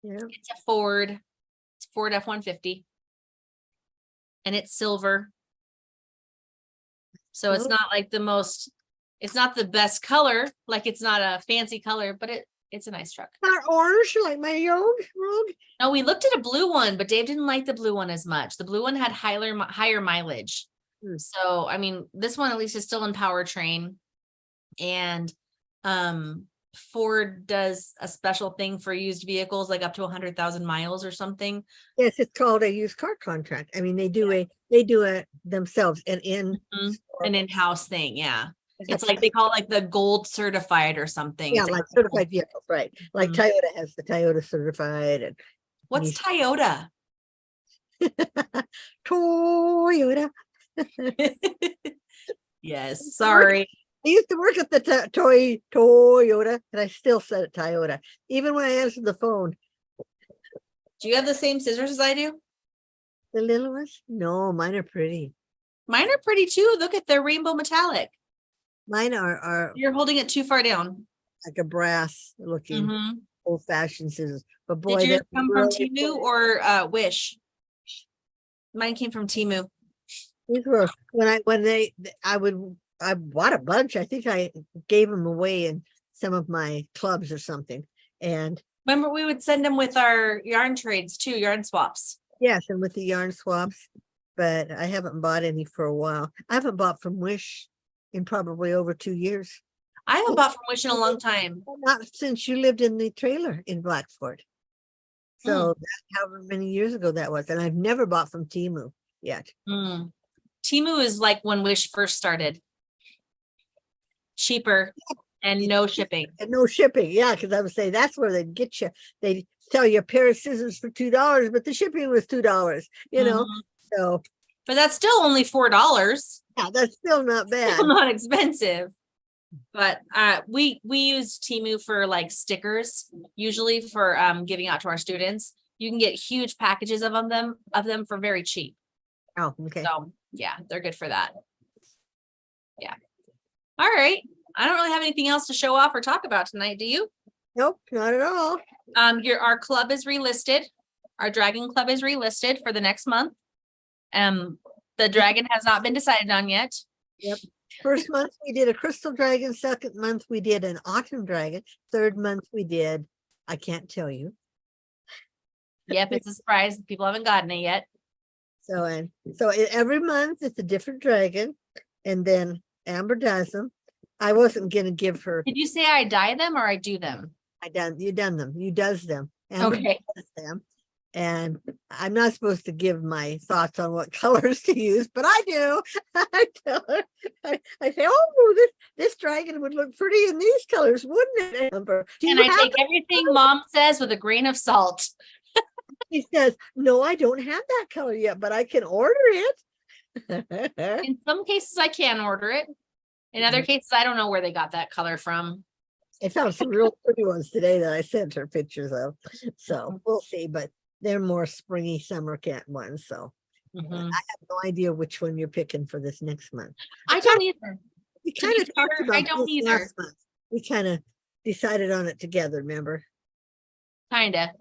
Yeah. It's a Ford. It's Ford F-150. And it's silver. So it's Oh. not like it's not the best color. Like it's not a fancy color, but it's a nice truck. Not orange like my Rogue. No, we looked at a blue one, but Dave didn't like the blue one as much. The blue one had higher mileage. So, I mean, this one at least is still in powertrain. And Ford does a special thing for used vehicles, like up to 100,000 miles or something. Yes, it's called a used car contract. I mean, they do it themselves and An in-house thing. Yeah. It's like they call it like the gold certified or something. Yeah, It's like certified vehicles, right? Like Mhm. Toyota has the Toyota certified and What's Toyota? Toyota. Yes, sorry. I used to work at the Toyota, and I still said it Toyota, even when I answered the phone. Do you have the same scissors as I do? The little ones? No, mine are pretty. Mine are pretty too. Look at their rainbow metallic. Mine are You're holding it too far down. like a brass looking Mhm. old fashioned scissors. But boy, Did yours they're come from really Temu pretty. or Wish? Mine came from Temu. These were I bought a bunch. I think I gave them away in some of my clubs or something. And Remember, we would send them with our yarn trades too, yarn swaps. yes, and with the yarn swaps, but I haven't bought any for a while. I haven't bought from Wish in probably over 2 years. I haven't bought from Wish in a long time. Not since you lived in the trailer in Blackford. So that's however many years ago that was. And I've never bought from Temu yet. Temu is like when Wish first started. Cheaper and no shipping. And no shipping. Yeah, because I would say that's where they'd get you. They'd sell you a pair of scissors for $2, but the shipping was $2, you know. So but that's still only $4. yeah, that's still not bad. Still not expensive. But we use Temu for like stickers, usually for giving out to our students. You can get huge packages of them for very cheap. Oh, okay. So yeah, they're good for that. Yeah. All right. I don't really have anything else to show off or talk about tonight. Do you? Nope, not at all. Our club is relisted. Our dragon club is relisted for the next month. The dragon has not been decided on yet. Yep. First month we did a crystal dragon. Second month we did an autumn dragon. Third month we did, I can't tell you. Yep, it's a surprise. People haven't gotten it yet. So every month it's a different dragon, and then Amber does them. I wasn't gonna give her. Did you say I dye them or I do them? You done them. You does them. Amber Okay. does them. And I'm not supposed to give my thoughts on what colors to use, but I do. I tell her, I say, oh, this dragon would look pretty in these colors, wouldn't it, Amber? And I take everything Mom says with a grain of salt. She says, no, I don't have that color yet, but I can order it. In some cases, I can order it. In other cases, I don't know where they got that color from. I found some real pretty ones today that I sent her pictures of. So we'll see, but they're more springy summer cat ones. So I have no idea which one you're picking for this next month. I don't either. We kind of talked about I don't this either. last month. We kind of decided on it together, remember? Kinda.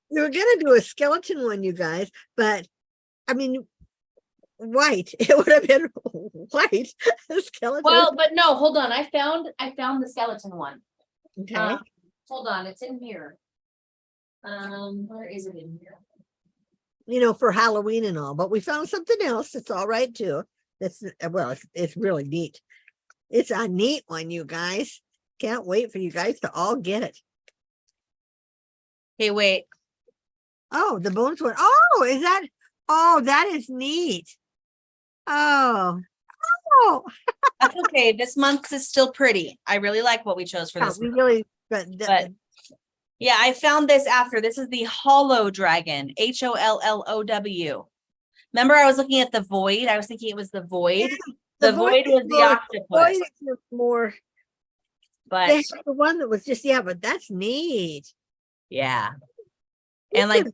We were gonna do a skeleton one, you guys, but I mean white. It would have been white. Skeleton. Well, but no, hold on. I found the skeleton one. Okay. Hold on, it's in here. Where is it in here? You know, for Halloween and all, but we found something else. It's all right too. That's it's really neat. It's a neat one, you guys. Can't wait for you guys to all get it. Hey, wait. Oh, the bones one. Oh, is that? Oh, that is neat. Oh, That's okay. This month's is still pretty. I really like what we chose for yeah, this. we month. really, But yeah, I found this after. This is the Hollow Dragon, HOLLOW. Remember, I was looking at the Void. I was thinking it was the Void. The Void was the octopus. Void is more. But They have the one that was just but that's neat. yeah. And like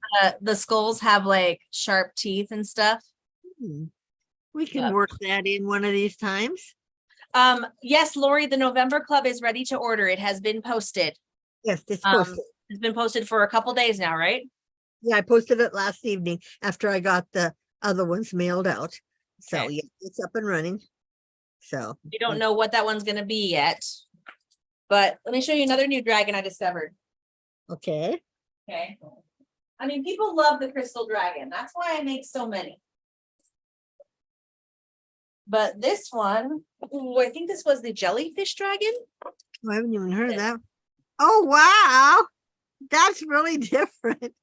the skulls have like sharp teeth and stuff. Hmm. We can Yeah. work that in one of these times. Yes, Lori, the November Club is ready to order. It has been posted. Yes, it's posted. It's been posted for a couple days now, right? Yeah, I posted it last evening after I got the other ones mailed out. So Okay. yeah, it's up and running. So We don't know what that one's gonna be yet. But let me show you another new dragon I discovered. okay. Okay. I mean, people love the crystal dragon. That's why I make so many. But this one, ooh, I think this was the jellyfish dragon. Oh, I haven't even heard of that. Oh wow, that's really different.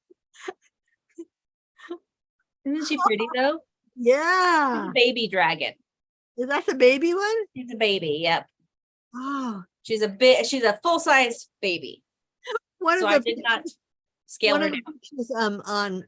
Isn't she pretty though? Yeah, Baby dragon. is that the baby one? She's a baby. Yep. Oh, She's a full-sized baby. one So of I the did not scale one her of the down. pictures,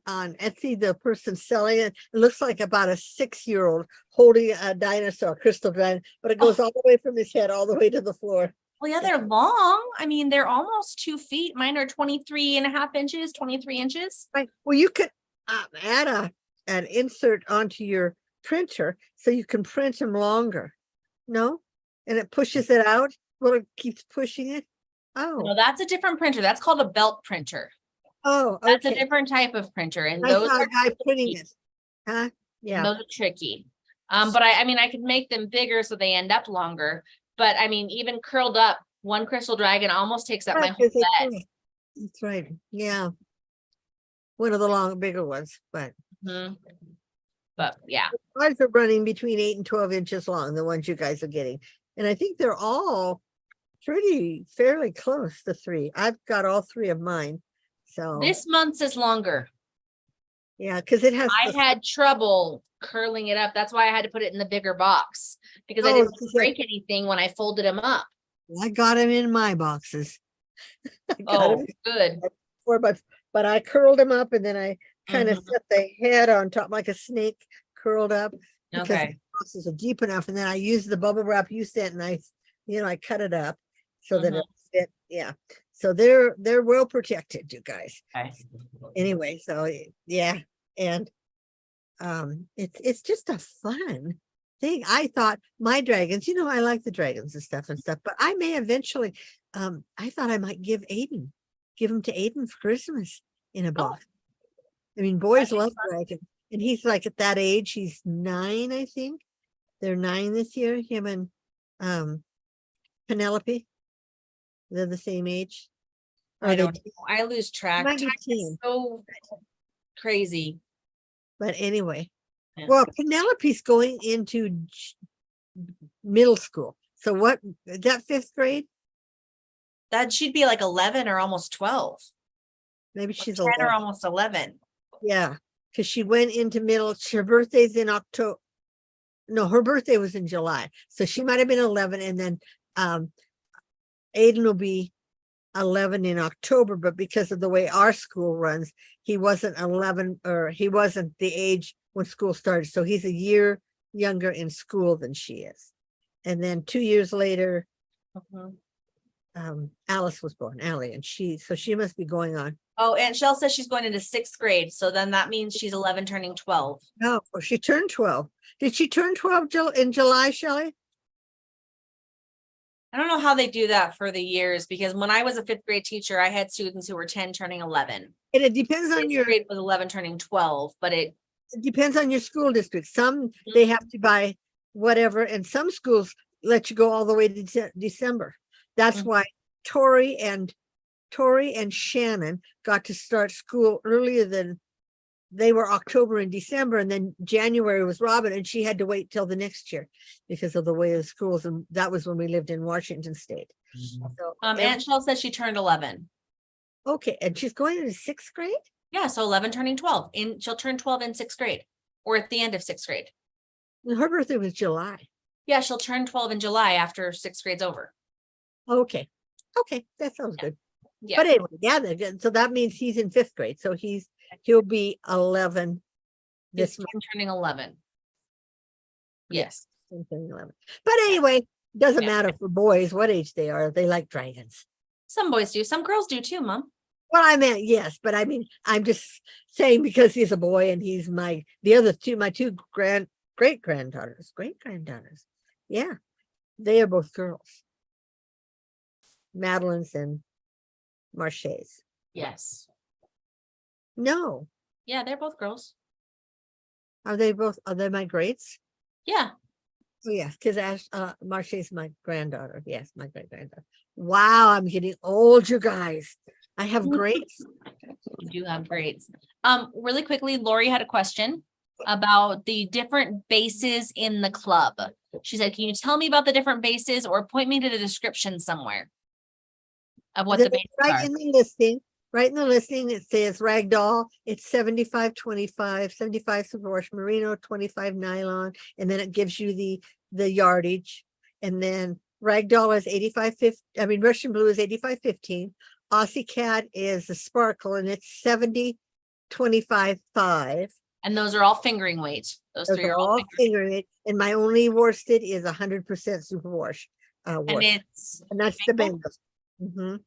on Etsy, the person selling it, it looks like about a 6-year-old holding a dinosaur, crystal dragon, but it goes all the way from his head all the way to the floor. Well, yeah, they're long. I mean, they're almost 2 feet. Mine are 23.5 inches, 23 inches. Right. Well, you could add an insert onto your printer so you can print them longer. No? And it pushes it out. Well, it keeps pushing it. No, Oh, that's a different printer. That's called a belt printer. oh, That's a okay. different type of printer, and I those saw a are guy printing tricky. it. Huh? Yeah. Those are tricky. But I mean, I could make them bigger so they end up longer. But I mean, even curled up, one crystal dragon almost takes up my Right, whole 'cause they bed. curl. That's right. Yeah. One of the long, bigger ones, but Mhm. But yeah, ours are running between 8 and 12 inches long, the ones you guys are getting. And I think they're all fairly close to 3. I've got all 3 of mine. So this month's is longer. yeah, because it has I had trouble curling it up. That's why I had to put it in the bigger box because I Oh, didn't it's break anything when I folded them up. I got them in my boxes. I got Oh, 'em good. before, but I curled them up and then I kind of Mhm. set the head on top like a snake curled up because Okay. the boxes are deep enough. And then I used the bubble wrap you sent and I cut it up so that Mhm. it fit. Yeah. So they're well protected, you guys. Okay. Anyway, so yeah. And it's just a fun thing. I thought my dragons, I like the dragons and stuff, but I may eventually, I thought I might give them to Aiden for Christmas in a Oh, box. I mean, boys that'd be love dragons, and he's like at that age. He's 9, I think. They're 9 this year. Him and Penelope. They're the same age. Or I they don't know. I lose track. might be Time is 10. so crazy. But anyway, Yeah. well, Penelope's going into middle school. So what is that, 5th grade? That should be like 11 or almost 12. Maybe Or she's 10 or 11. almost 11. Yeah, because she went into middle. Her birthday's in October. No, her birthday was in July. So she might have been 11. And then Aiden will be 11 in October. But because of the way our school runs, he wasn't 11, or he wasn't the age when school started. So he's a year younger in school than she is. And then 2 years later, Mhm. Alice was born, Allie, and she must be going on. Oh, and Shell says she's going into 6th grade. So then that means she's 11 turning 12. No, well, she turned 12. Did she turn 12 in July, Shelley? I don't know how they do that for the years because when I was a 5th grade teacher, I had students who were 10 turning 11. And it depends on 6th grade was 11 turning 12, but it depends on your school district. Some they have to buy whatever, and some schools let you go all the way to December. That's Mhm. why Tori and Shannon got to start school earlier than they were. October and December, and then January was Robin, and she had to wait till the next year because of the way of schools. And that was when we lived in Washington State. So, Aunt Shell says she turned 11. okay, and she's going into 6th grade. Yeah, so 11 turning 12. She'll turn 12 in 6th grade or at the end of 6th grade. And her birthday was July. Yeah, she'll turn 12 in July after 6th grade's over. Okay, that sounds good. Yeah. But anyway, yeah, they're good. So that means he's in 5th grade. So he'll be 11 this month. Turning 11. Yes. Turning 11. But anyway, doesn't Yeah. matter for boys what age they are. They like dragons. Some boys do. Some girls do too, Mom. Well, I meant yes, but I mean, I'm just saying because he's a boy and he's my two great-granddaughters. Yeah, they are both girls. Madeline's and Marche's. Yes. No, Yeah, they're both girls. are they my greats? Yeah. Oh, yes, because Marche's my granddaughter. Yes, my great-granddaughter. Wow, I'm getting old, you guys. I have greats. You do have grades. Really quickly, Lori had a question about the different bases in the club. She said, can you tell me about the different bases or point me to the description somewhere of what the bases Right are? in the listing, right in the listing, it says ragdoll, it's 75-25, 75 superwash merino, 25 nylon, and then it gives you the yardage. And then ragdoll is 85.50, I mean, Russian blue is 85.15. Aussie cat is the sparkle and it's 70-25.5. And those are all fingering weight. Those Those three are are all all fingering. fingering it. And my only worsted is 100% superwash. And Wash. it's And that's the Bengal? Bengals.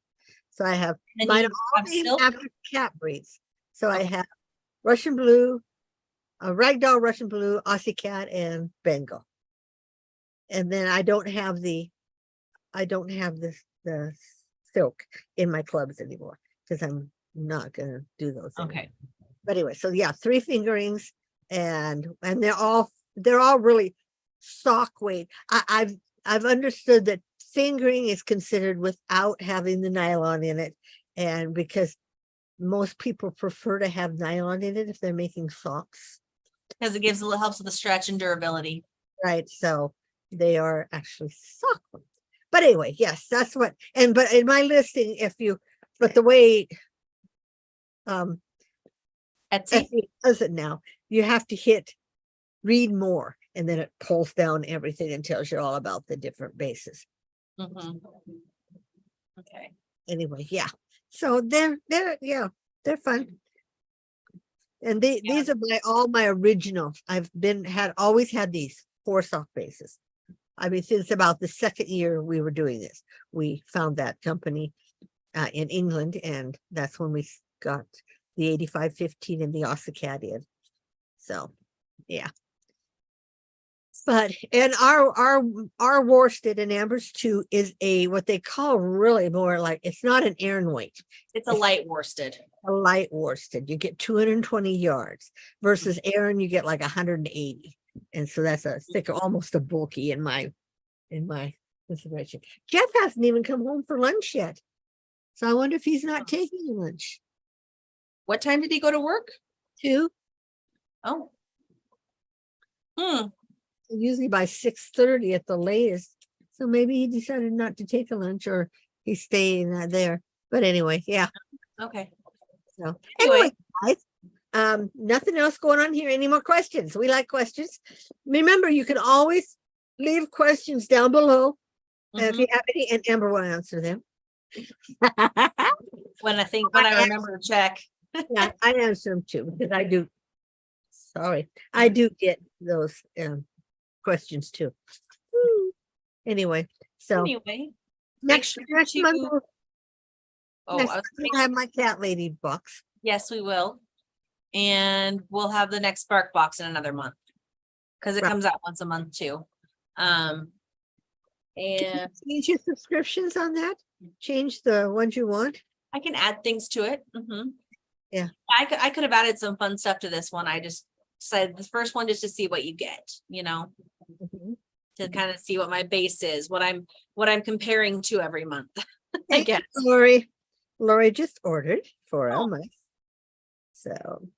So I have Then mine you all have named silk? after cat breeds. So I Okay. have Russian blue, a ragdoll Russian blue, Aussie cat, and Bengal. And then I don't have the silk in my clubs anymore because I'm not gonna do those anymore. Okay. But anyway, so yeah, 3 fingerings and they're all really sock weight. I've understood that fingering is considered without having the nylon in it, and because most people prefer to have nylon in it if they're making socks, Because it gives a little helps with the stretch and durability. right? So they are actually sock weight. But anyway, yes, that's what. But in my listing, but the way Etsy? Etsy does it now, you have to hit read more, and then it pulls down everything and tells you all about the different bases. Mhm. Okay. Anyway, yeah. So they're fun. And these are all my original. I've always had these 4 sock bases. I mean, since about the second year we were doing this, we found that company in England, and that's when we got the 85-15 and the Ossicat in. So, yeah. But and our worsted and Amber's too is what they call really more like, it's not an Aran weight. It's a light worsted. A light worsted. You get 220 yards versus Aran, you get like 180. And so that's a thicker, almost a bulky in my consideration. Jeff hasn't even come home for lunch yet. So I wonder if he's not taking lunch. What time did he go to work? 2, Oh. usually by 6:30 at the latest. So maybe he decided not to take a lunch, or he's staying there. But anyway, yeah. Okay. So Anyway. guys, nothing else going on here. Any more questions? We like questions. Remember, you can always leave questions down below if you have any, and Amber will answer them. When I remember to check. Yeah, I answer them too, because I do. Sorry, I do get those questions too. Anyway, so next sure month, to- next month I'll have my cat lady box. Yes, we will. And we'll have the next Spark box in another month. Because it Right. comes out once a month too. And Change your subscriptions on that. Change the ones you want. I can add things to it. Mhm. Yeah. I could have added some fun stuff to this one. I just decided the first one just to see what you get, Mhm. to kind of see what my base is, what I'm comparing to every month. I Thank you, guess. Lori. Lori just ordered for Oh. a month. So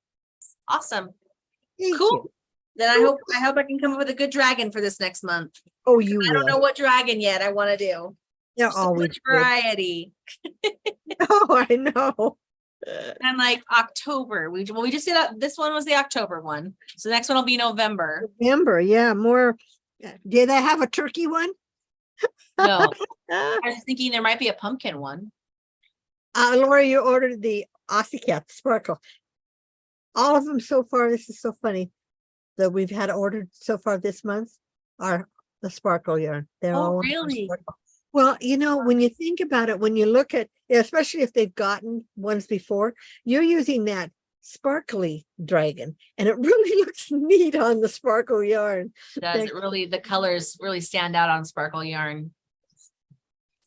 Awesome. thank Cool. you. Then I hope I can come up with a good dragon for this next month. Oh, you I don't know will. what dragon yet I want to do. They're There's so always much good. variety. Oh, I know. And like October, we just did this one was the October one. So the next one will be November. November, yeah, more. Did they have a turkey one? No, I was thinking there might be a pumpkin one. Laura, you ordered the Aussie Cat Sparkle. All of them so far, this is so funny, that we've had ordered so far this month are the sparkle yarn. They're Oh, all really? sparkle. Well, when you think about it, when you look at, especially if they've gotten ones before, you're using that sparkly dragon, and it really looks neat on the sparkle yarn. Does it really, the colors really stand out on sparkle yarn.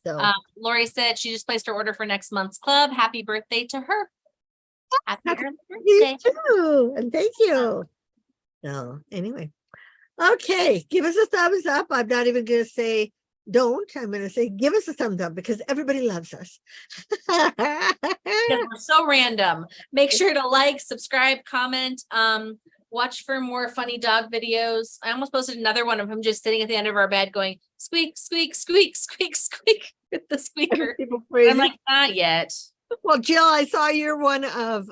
So Lori said she just placed her order for next month's club. Happy birthday to her. Happy early you birthday. too, and thank you. So anyway, okay, give us a thumbs up. I'm not even going to say don't. I'm going to say give us a thumbs up because everybody loves us. Because we're so random. Make sure to like, subscribe, comment, watch for more funny dog videos. I almost posted another one of him just sitting at the end of our bed going squeak, squeak, squeak, squeak, squeak with the squeaker. People crazy. I'm like, not yet. Well, Jill, I saw your one of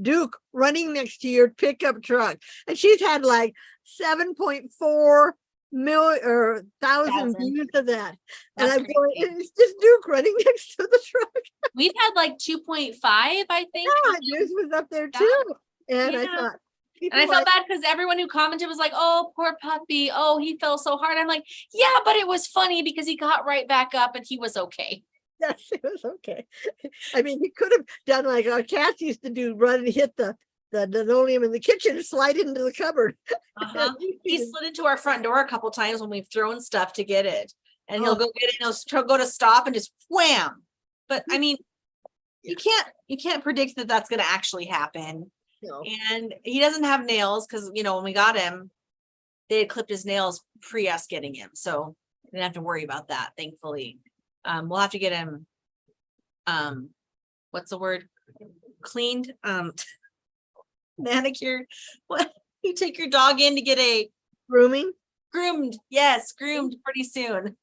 Duke running next to your pickup truck, and she's had like 7.4 million or thousand views of that. And That's I'm crazy. going, it's just Duke running next to the truck. We've had like 2.5, I think. Yeah, yours was up there too. And I Yeah. thought, And I felt bad because everyone who commented was like, oh, poor puppy. Oh, he fell so hard. I'm like, yeah, but it was funny because he got right back up and he was okay. yes, it was okay. I mean, he could have done like our cats used to do, run and hit the linoleum in the kitchen and slide into the cupboard. He slid into our front door a couple times when we've thrown stuff to get it. And he'll Oh. go get it and he'll go to stop and just wham. But I mean, you can't predict that that's going to actually happen. No. And he doesn't have nails because, you know, when we got him, they had clipped his nails pre us getting him. So we didn't have to worry about that, thankfully. We'll have to get him, what's the word? Cleaned, manicured. What? You take your dog in to get a Grooming? groomed. Yes, groomed pretty soon.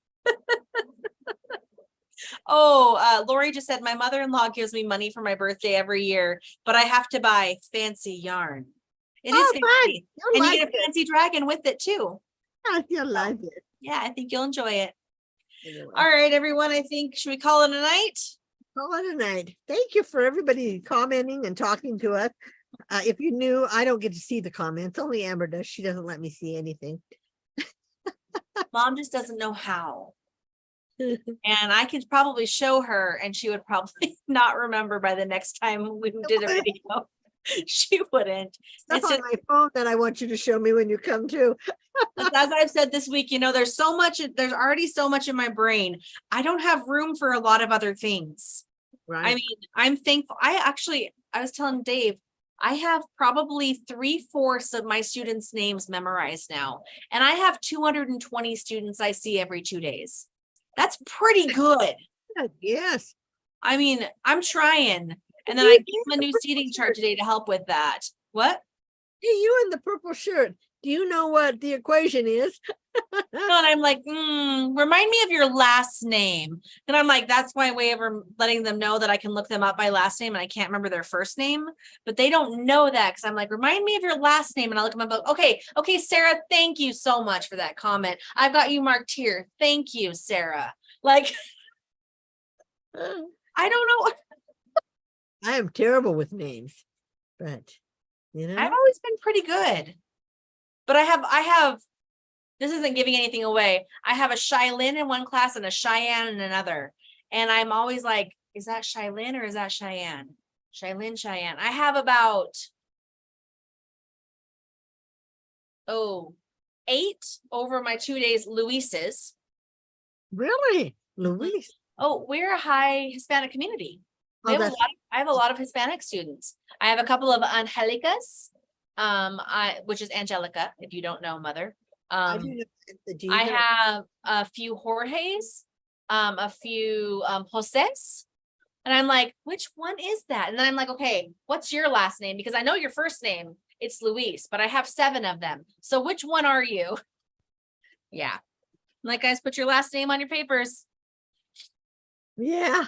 Oh, Lori just said, my mother-in-law gives me money for my birthday every year, but I have to buy fancy yarn. It is fancy. You'll And you like get a it. fancy dragon with it too. You'll like it. Yeah, I think you'll enjoy it. Anyway, All right, everyone. I think, should we call it a night? call it a night. Thank you for everybody commenting and talking to us. If you knew, I don't get to see the comments. Only Amber does. She doesn't let me see anything. Mom just doesn't know how. And I could probably show her and she would probably not remember by the next time we did a video. She wouldn't. Stuff It's on just, my phone that I want you to show me when you come too. as I've said this week, you know, there's already so much in my brain. I don't have room for a lot of other things. Right. I mean, I'm thankful. I was telling Dave, I have probably 3/4 of my students' names memorized now. And I have 220 students I see every 2 days. That's pretty good. Yes. I mean, I'm trying. And then I gave him a new seating chart today to help with that. What? Hey, you in the purple shirt. Do you know what the equation is? And I'm like, remind me of your last name. And I'm like, that's my way of letting them know that I can look them up by last name and I can't remember their first name. But they don't know that because I'm like, remind me of your last name. And I look them up. Okay, Sarah, thank you so much for that comment. I've got you marked here. Thank you, Sarah. Like, I don't know. I am terrible with names, but you know, I've always been pretty good. But I have, this isn't giving anything away. I have a Shylin in one class and a Cheyenne in another. And I'm always like, is that Shylin or is that Cheyenne? Shylin, Cheyenne. I have about, 8 over my 2 days Luises. really, Louise. Oh, we're a high Hispanic community. Oh, I have a lot of Hispanic students. I have a couple of Angelicas, which is Angelica, if you don't know, mother. I do know the I have a few Jorges, a few Joses. And I'm like, which one is that? And then I'm like, okay, what's your last name? Because I know your first name, it's Luis, but I have 7 of them. So which one are you? Yeah. I'm like, guys, put your last name on your papers. Yeah.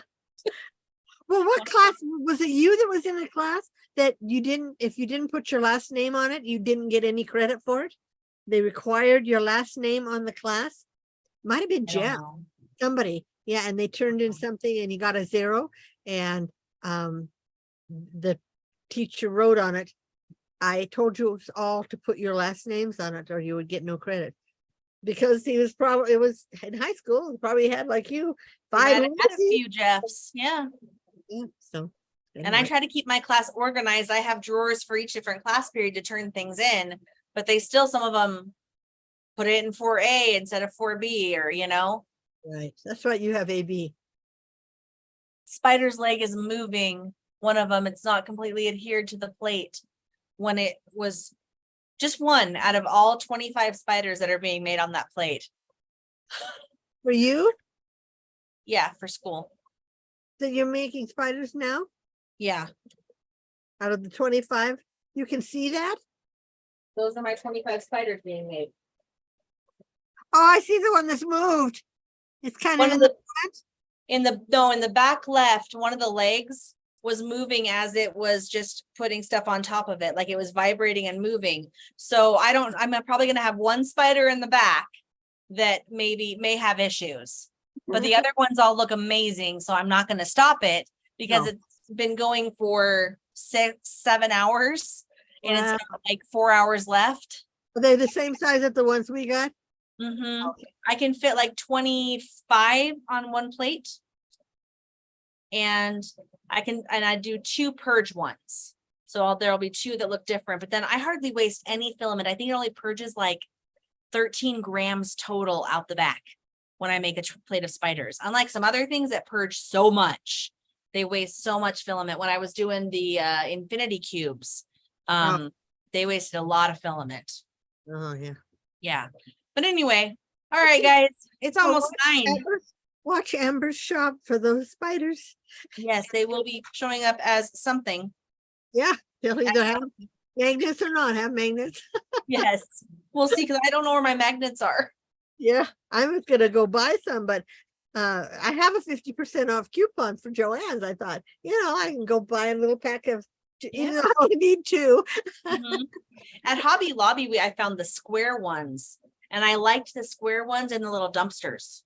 Well, what class was it? You that was in a class that you didn't, if you didn't put your last name on it, you didn't get any credit for it? They required your last name on the class. Might have been I don't Jeff, know. somebody. Yeah, and they turned in something and you got a 0. And the teacher wrote on it, I told you all to put your last names on it or you would get no credit. Because he was probably, it was in high school, he probably had like you, 5 Had a Lucy's. few Jeffs. Yeah. Yeah, so And I Anyway, try to keep my class organized. I have drawers for each different class period to turn things in, but they still, some of them put it in 4A instead of 4B, or, right. That's right. You have AB. spider's leg is moving. One of them, it's not completely adhered to the plate when it was just one out of all 25 spiders that are being made on that plate. For you, Yeah, for school. that you're making spiders now Yeah, out of the 25, you can see that. those are my 25 spiders being made. Oh, I see the one that's moved. It's kind of One in of the in the back left, one of the legs was moving as it was just putting stuff on top of it, like it was vibrating and moving. So I'm probably gonna have one spider in the back that may have issues, but the other ones all look amazing. So I'm not gonna stop it because No. it's been going for 6-7 hours and Wow. it's got like 4 hours left. Are they the same size as the ones we got? I can fit like 25 on one plate. And I do 2 purge ones. So there'll be 2 that look different, but then I hardly waste any filament. I think it only purges like 13 grams total out the back when I make a plate of spiders. Unlike some other things that purge so much, they waste so much filament. When I was doing the infinity cubes, they wasted a lot of filament. Oh, yeah. Yeah. But anyway, all right, guys, it's almost 9. Watch Amber's shop for those spiders. Yes, they will be showing up as something. Yeah, they'll either have magnets or not have magnets. Yes, we'll see, because I don't know where my magnets are. Yeah, I was gonna go buy some, but I have a 50% off coupon for Joann's. I thought, I can go buy a little pack of, even though I only need 2. At Hobby Lobby, I found the square ones, and I liked the square ones in the little dumpsters.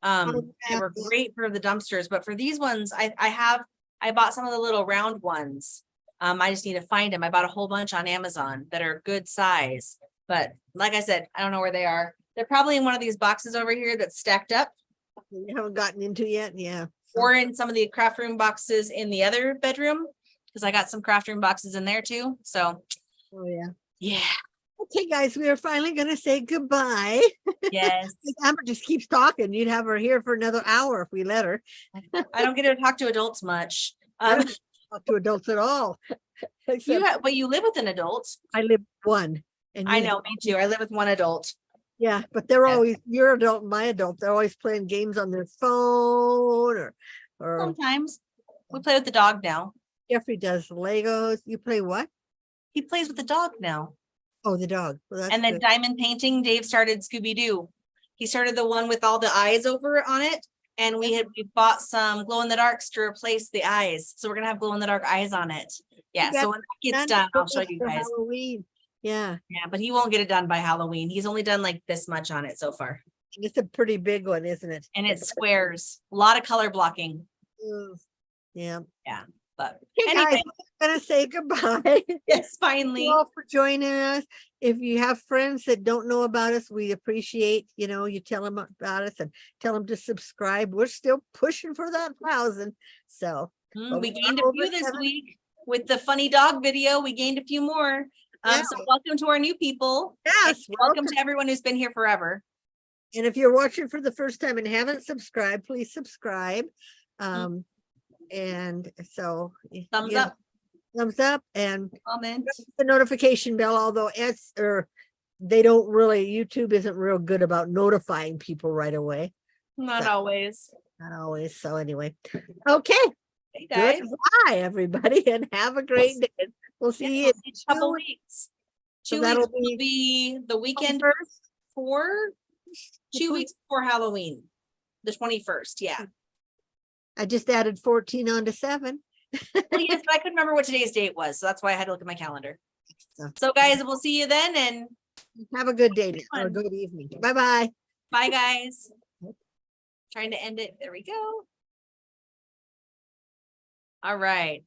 They were great for the dumpsters, but for these ones, I bought some of the little round ones. I just need to find them. I bought a whole bunch on Amazon that are good size, but like I said, I don't know where they are. They're probably in one of these boxes over here that's stacked up. You haven't gotten into yet, yeah. Or in some of the craft room boxes in the other bedroom, because I got some craft room boxes in there too. So, oh yeah. Yeah. Okay, guys, we are finally going to say goodbye. Yes. Amber just keeps talking. You'd have her here for another hour if we let her. I don't get to talk to adults much. I don't talk to adults at all. But you live with an adult. I live one. And I know, me too. I live with one adult. Yeah, but they're always, your adult and my adult, they're always playing games on their phone or Sometimes we play with the dog now. Jeffrey does Legos. You play what? He plays with the dog now. Oh, the dog. Well, And then good. diamond painting, Dave started Scooby-Doo. He started the one with all the eyes over on it. And we bought some glow in the darks to replace the eyes. So we're gonna have glow in the dark eyes on it. Yeah. So when that gets done, I'll show you for guys. Halloween. Yeah. Yeah, but he won't get it done by Halloween. He's only done like this much on it so far. It's a pretty big one, isn't it? And it's squares, a lot of color blocking. Yeah. Yeah. But Okay, anyway, guys, I'm gonna say goodbye. yes, Thank finally. you all for joining us. If you have friends that don't know about us, we appreciate, you tell them about us and tell them to subscribe. We're still pushing for that 1,000. So We gained a few this week with the funny dog video. We gained a few more. So welcome to our new people. Yes, Welcome to everyone who's been here forever. And if you're watching for the first time and haven't subscribed, please subscribe. And so Thumbs up, and comment. the notification bell, although they don't really, YouTube isn't real good about notifying people right away. Not always. Not always. So anyway, okay. Hey guys. Goodbye, everybody, and have a great day. We'll see you in a couple weeks. 2 weeks will be the weekend before. 2 weeks before Halloween, the 21st. Yeah. I just added 14 onto 7. Well, yes, but I couldn't remember what today's date was, so that's why I had to look at my calendar. So guys, we'll see you then, and have a good day or good evening. Bye-bye. Bye, guys. Trying to end it. There we go. All right.